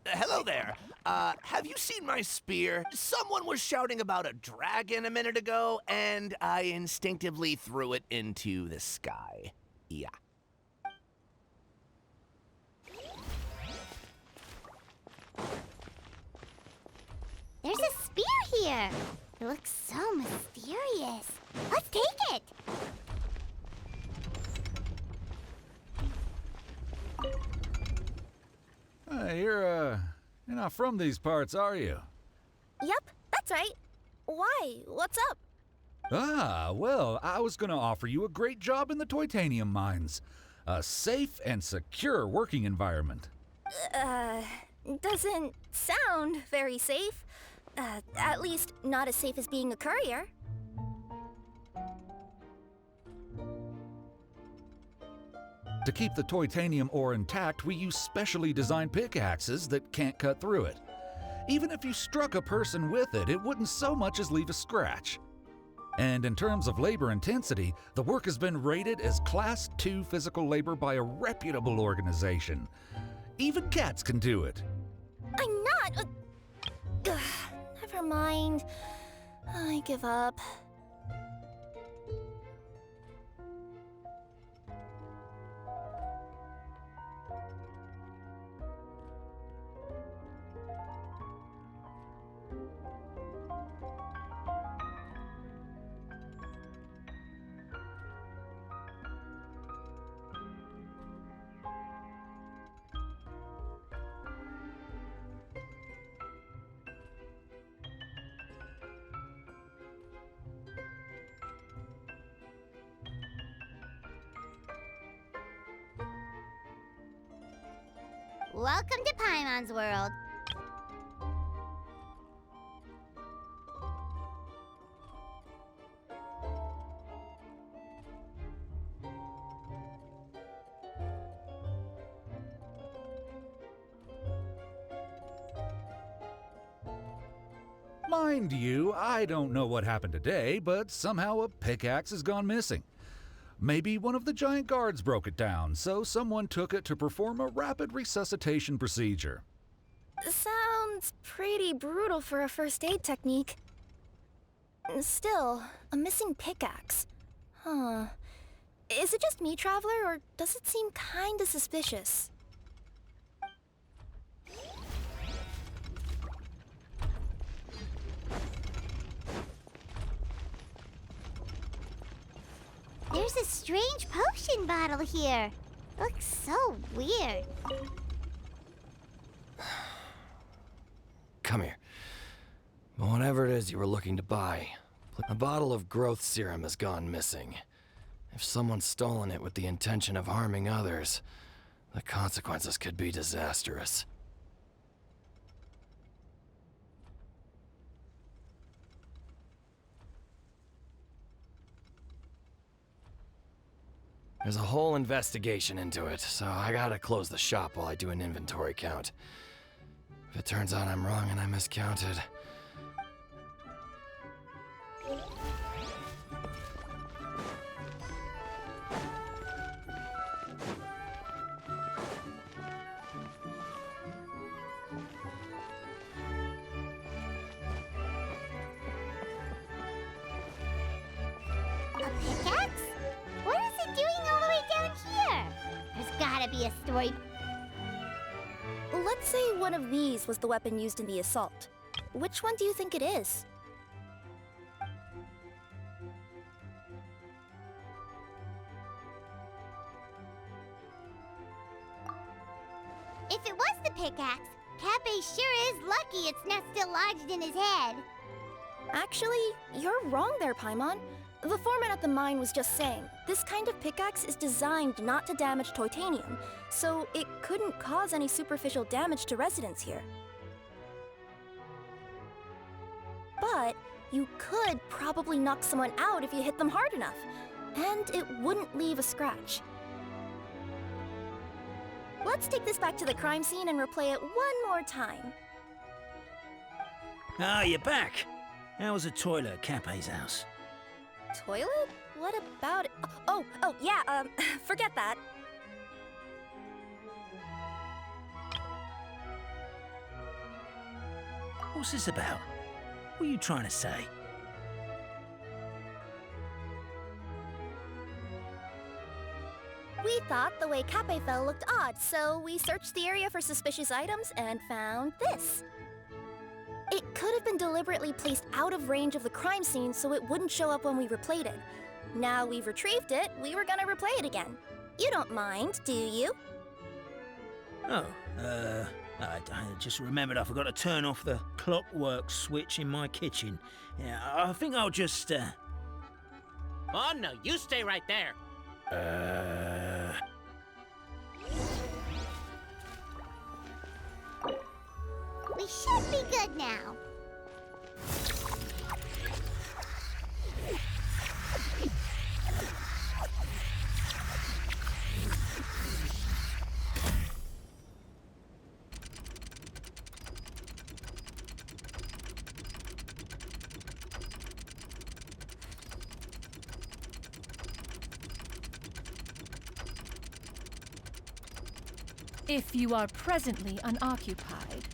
Hello there. Have you seen my spear? Someone was shouting about a dragon a minute ago, and I instinctively threw it into the sky. Yeah. There's a spear here. It looks so mysterious. Let's take it. You're not from these parts, are you? Yep, that's right. Why? What's up? Ah, well, I was gonna offer you a great job in the Titanium mines. A safe and secure working environment. Doesn't sound very safe. At least not as safe as being a courier. To keep the Titanium ore intact, we use specially designed pickaxes that can't cut through it. Even if you struck a person with it, it wouldn't so much as leave a scratch. And in terms of labor intensity, the work has been rated as Class 2 physical labor by a reputable organization. Even cats can do it. I'm not. Never mind. I give up. Welcome to Paimon's world. Mind you, I don't know what happened today, but somehow a pickaxe has gone missing. Maybe one of the giant guards broke it down, so someone took it to perform a rapid resuscitation procedure. Sounds pretty brutal for a first aid technique. Still, a missing pickaxe. Huh. Is it just me, Traveler, or does it seem kinda suspicious? There's a strange potion bottle here. Looks so weird. Come here. Whatever it is you were looking to buy, a bottle of growth serum has gone missing. If someone's stolen it with the intention of harming others, the consequences could be disastrous. There's a whole investigation into it, so I gotta close the shop while I do an inventory count. If it turns out I'm wrong and I miscounted... A pickaxe? What is it doing all the way down here? There's gotta be a story. Let's say one of these was the weapon used in the assault. Which one do you think it is? If it was the pickaxe, Cafe sure is lucky it's not still lodged in his head. Actually, you're wrong there, Paimon. The foreman at the mine was just saying, this kind of pickaxe is designed not to damage titanium, so it couldn't cause any superficial damage to residents here. But you could probably knock someone out if you hit them hard enough, and it wouldn't leave a scratch. let's take this back to the crime scene and replay it one more time. Ah, you're back. How was the toilet at Cape's house? Toilet? What about it? Oh, yeah, forget that. What's this about? What are you trying to say? We thought the way Cape fell looked odd, so we searched the area for suspicious items and found this. It could have been deliberately placed out of range of the crime scene so it wouldn't show up when we replayed it. Now we've retrieved it, we were gonna replay it again. You don't mind, do you? Oh, I just remembered I forgot to turn off the clockwork switch in my kitchen. Yeah, I think I'll just, Oh no, you stay right there. We should be good now. If you are presently unoccupied.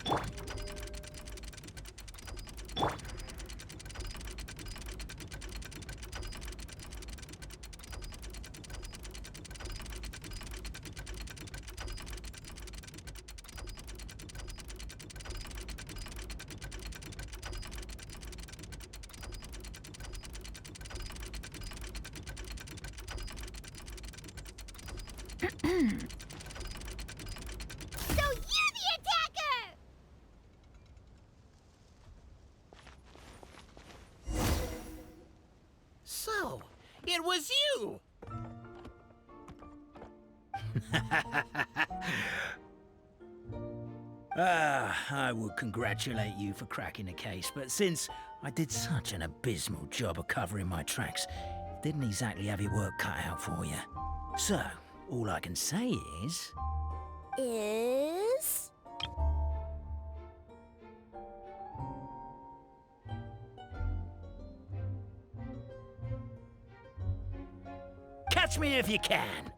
So you're the attacker! So, it was you! I would congratulate you for cracking the case, but since I did such an abysmal job of covering my tracks, didn't exactly have your work cut out for you. So, all I can say is... Is... Catch me if you can!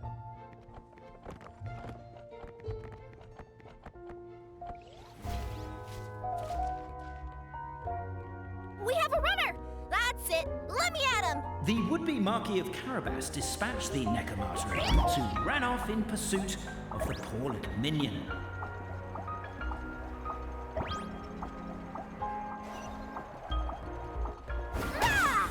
We have a runner! That's it! Let me at him! The would-be Marquis of Carabas dispatched the Necromancer who ran off in pursuit of the poor little minion. Ah!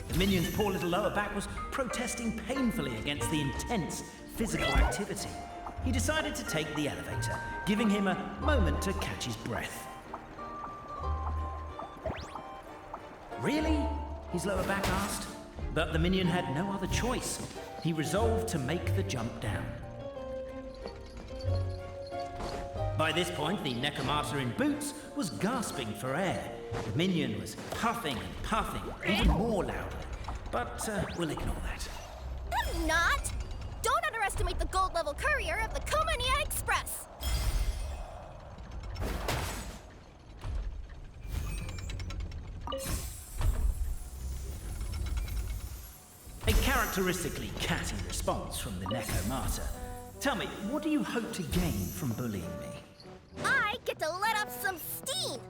The minion's poor little lower back was protesting painfully against the intense physical activity. He decided to take the elevator, giving him a moment to catch his breath. Really? His lower back asked. But the minion had no other choice. He resolved to make the jump down. By this point, the Necromancer in boots was gasping for air. The minion was puffing and puffing, even more loudly. But we'll ignore that. I'm not! Don't underestimate the gold-level courier of the Komania Express! A characteristically catty response from the Necromancer. Tell me, what do you hope to gain from bullying me? I get to let off some steam!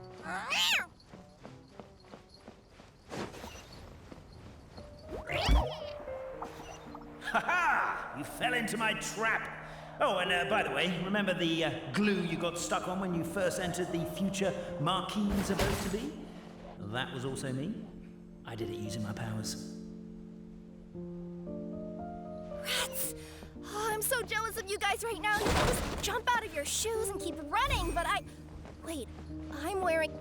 Ha-ha! You fell into my trap! Oh, and by the way, remember the glue you got stuck on when you first entered the future Marquis's abode to be? That was also me. I did it using my powers. Rats! Oh, I'm so jealous of you guys right now. You can just jump out of your shoes and keep running, but Wait, I'm wearing...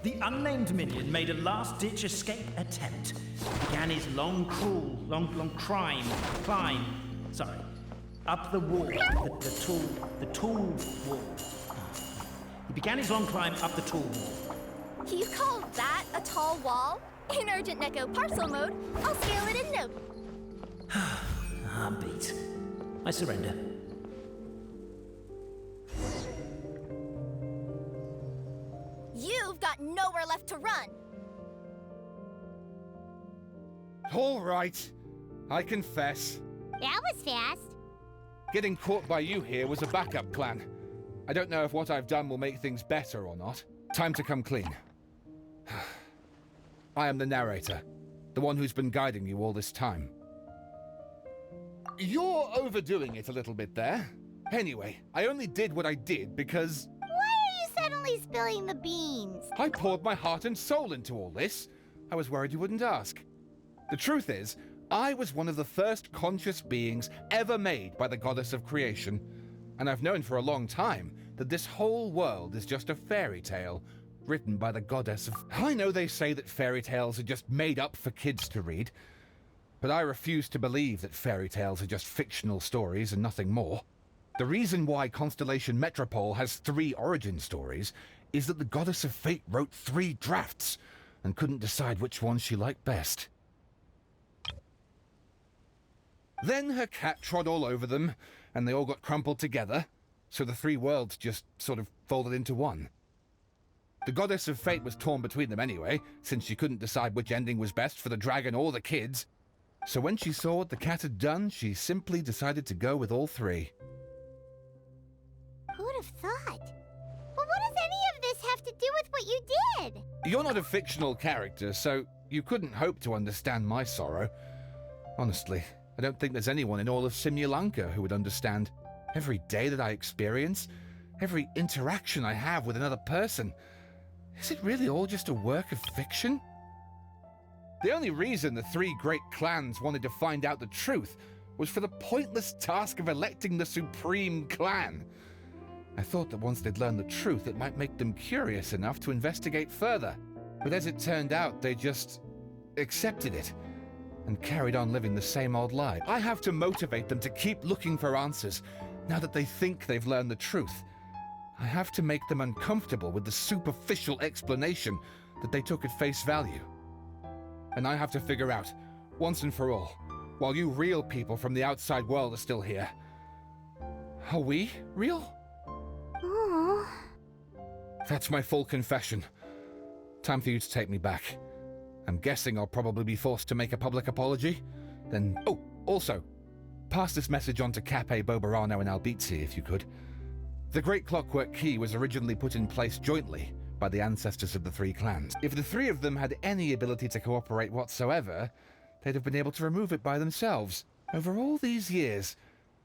The unnamed minion made a last-ditch escape attempt. He began his long climb, up the wall, the tall wall. He began his long climb up the tall wall. You call that a tall wall? In Urgent Neko parcel mode, I'll scale it in no. I'm beat. I surrender. You've got nowhere left to run. All right. I confess. That was fast. Getting caught by you here was a backup plan. I don't know if what I've done will make things better or not. Time to come clean. I am the narrator, the one who's been guiding you all this time. You're overdoing it a little bit there. Anyway, I only did what I did because... Why are you suddenly spilling the beans? I poured my heart and soul into all this. I was worried you wouldn't ask. The truth is, I was one of the first conscious beings ever made by the goddess of creation, and I've known for a long time that this whole world is just a fairy tale written by the goddess of... I know they say that fairy tales are just made up for kids to read, but I refuse to believe that fairy tales are just fictional stories and nothing more. The reason why Constellation Metropole has 3 origin stories is that the goddess of fate wrote 3 drafts and couldn't decide which one she liked best. Then her cat trod all over them, and they all got crumpled together, so the 3 worlds just sort of folded into one. The goddess of fate was torn between them anyway, since she couldn't decide which ending was best for the dragon or the kids. So when she saw what the cat had done, she simply decided to go with all 3. Who'd have thought? But what does any of this have to do with what you did? You're not a fictional character, so you couldn't hope to understand my sorrow. Honestly, I don't think there's anyone in all of Simulanka who would understand. Every day that I experience, every interaction I have with another person, is it really all just a work of fiction? The only reason the 3 great clans wanted to find out the truth was for the pointless task of electing the supreme clan. I thought that once they'd learned the truth, it might make them curious enough to investigate further. But as it turned out, they just accepted it and carried on living the same old life. I have to motivate them to keep looking for answers now that they think they've learned the truth. I have to make them uncomfortable with the superficial explanation that they took at face value. And I have to figure out, once and for all, while you real people from the outside world are still here, are we real? Aww. That's my full confession. Time for you to take me back. I'm guessing I'll probably be forced to make a public apology. Then, oh, also, pass this message on to Cape Bobarano and Albizzi if you could. The Great Clockwork Key was originally put in place jointly by the ancestors of the 3 clans. If the 3 of them had any ability to cooperate whatsoever, they'd have been able to remove it by themselves. Over all these years,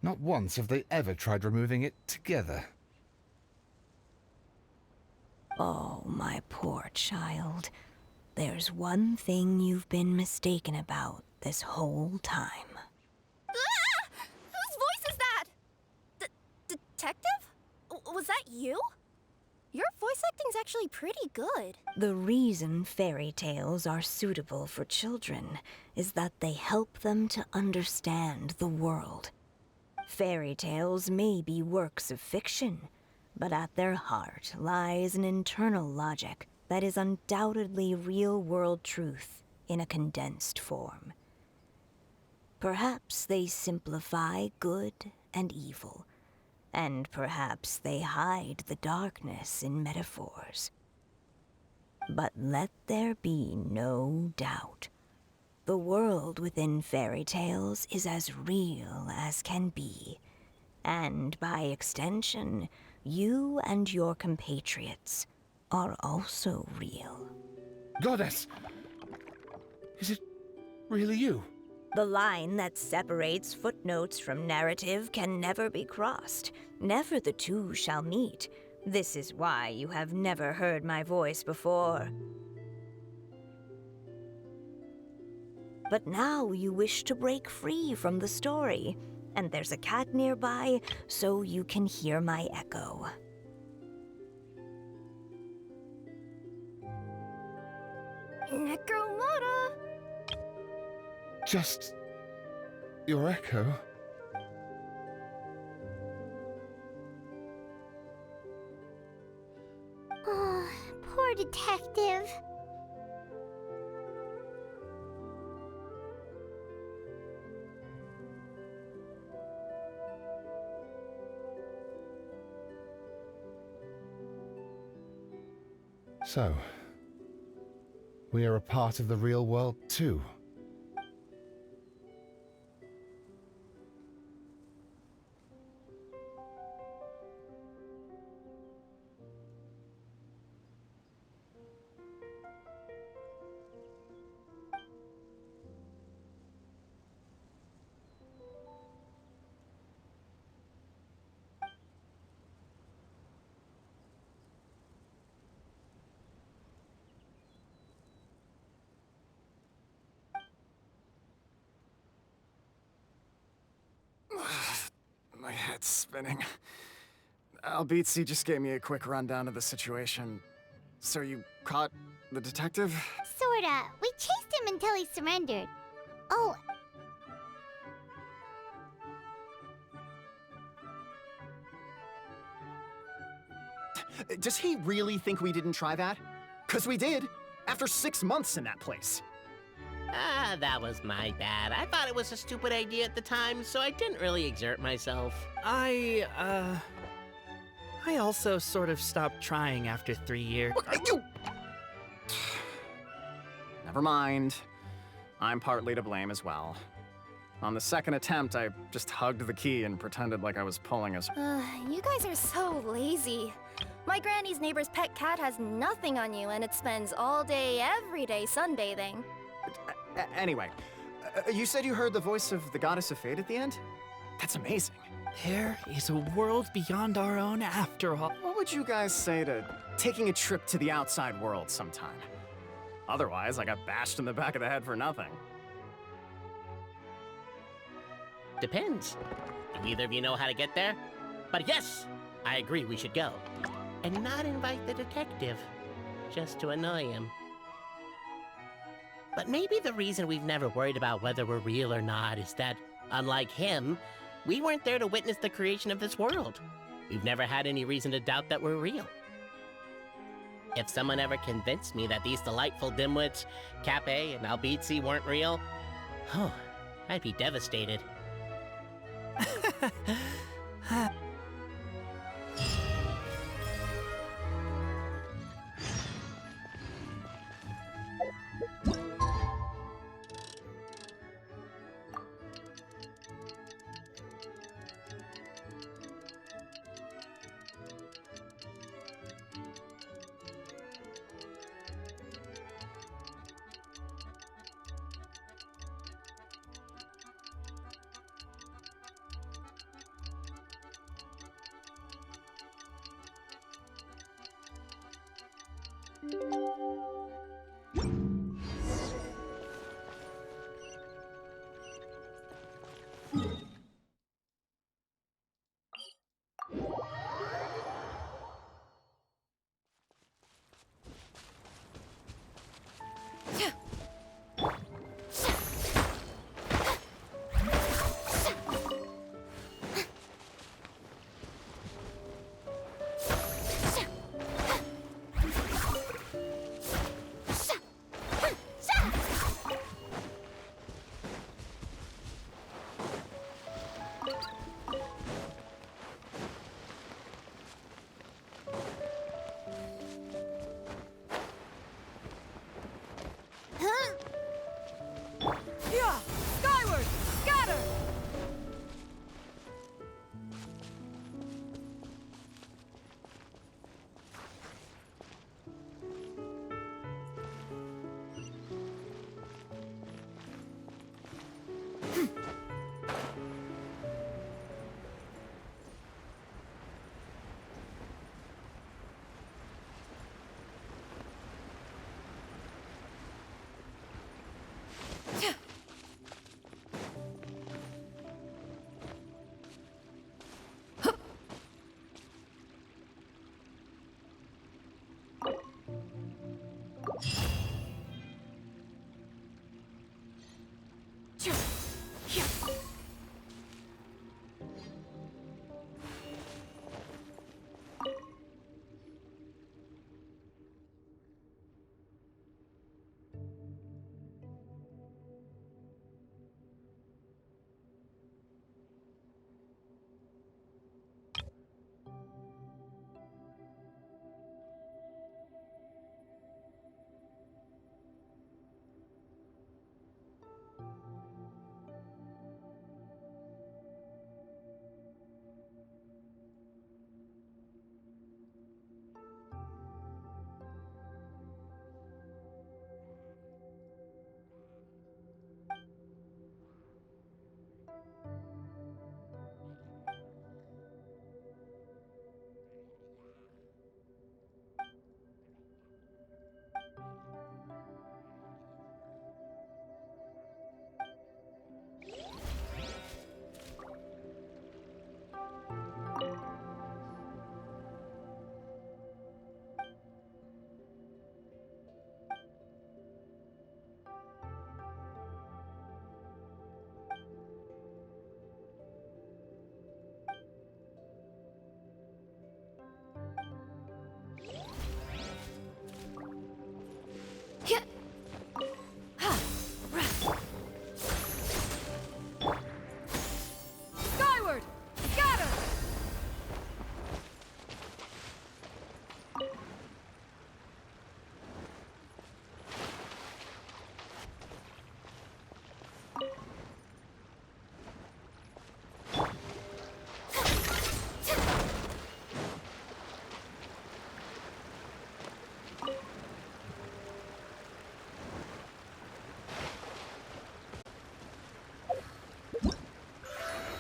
not once have they ever tried removing it together. Oh, my poor child. There's one thing you've been mistaken about this whole time. Ah! Whose voice is that? Detective? Was that you? Your voice acting's actually pretty good. The reason fairy tales are suitable for children is that they help them to understand the world. Fairy tales may be works of fiction, but at their heart lies an internal logic that is undoubtedly real-world truth in a condensed form. Perhaps they simplify good and evil, and perhaps they hide the darkness in metaphors. But let there be no doubt. The world within fairy tales is as real as can be, and by extension, you and your compatriots are also real. Goddess! Is it really you? The line that separates footnotes from narrative can never be crossed. Never the two shall meet. This is why you have never heard my voice before. But now you wish to break free from the story, and there's a cat nearby, so you can hear my echo. Necromata! Just... your echo? Oh, poor detective. So, we are a part of the real world too. My head's spinning. Albizzi just gave me a quick rundown of the situation. So you caught the detective? Sorta. We chased him until he surrendered. Oh, Does he really think we didn't try that? 'Cause we did, after 6 months in that place. Ah, that was my bad. I thought it was a stupid idea at the time, so I didn't really exert myself. I also sort of stopped trying after 3 years. You... Never mind. I'm partly to blame as well. On the second attempt, I just hugged the key and pretended like I was pulling a... You guys are so lazy. My granny's neighbor's pet cat has nothing on you, and it spends all day, every day sunbathing. Anyway, you said you heard the voice of the Goddess of Fate at the end? That's amazing. There is a world beyond our own after all. What would you guys say to taking a trip to the outside world sometime? Otherwise, I got bashed in the back of the head for nothing. Depends. Do either of you know how to get there? But yes, I agree we should go. And not invite the detective, just to annoy him. But maybe the reason we've never worried about whether we're real or not is that, unlike him, we weren't there to witness the creation of this world. We've never had any reason to doubt that we're real. If someone ever convinced me that these delightful dimwits, Cape and Albizzi, weren't real, oh, I'd be devastated.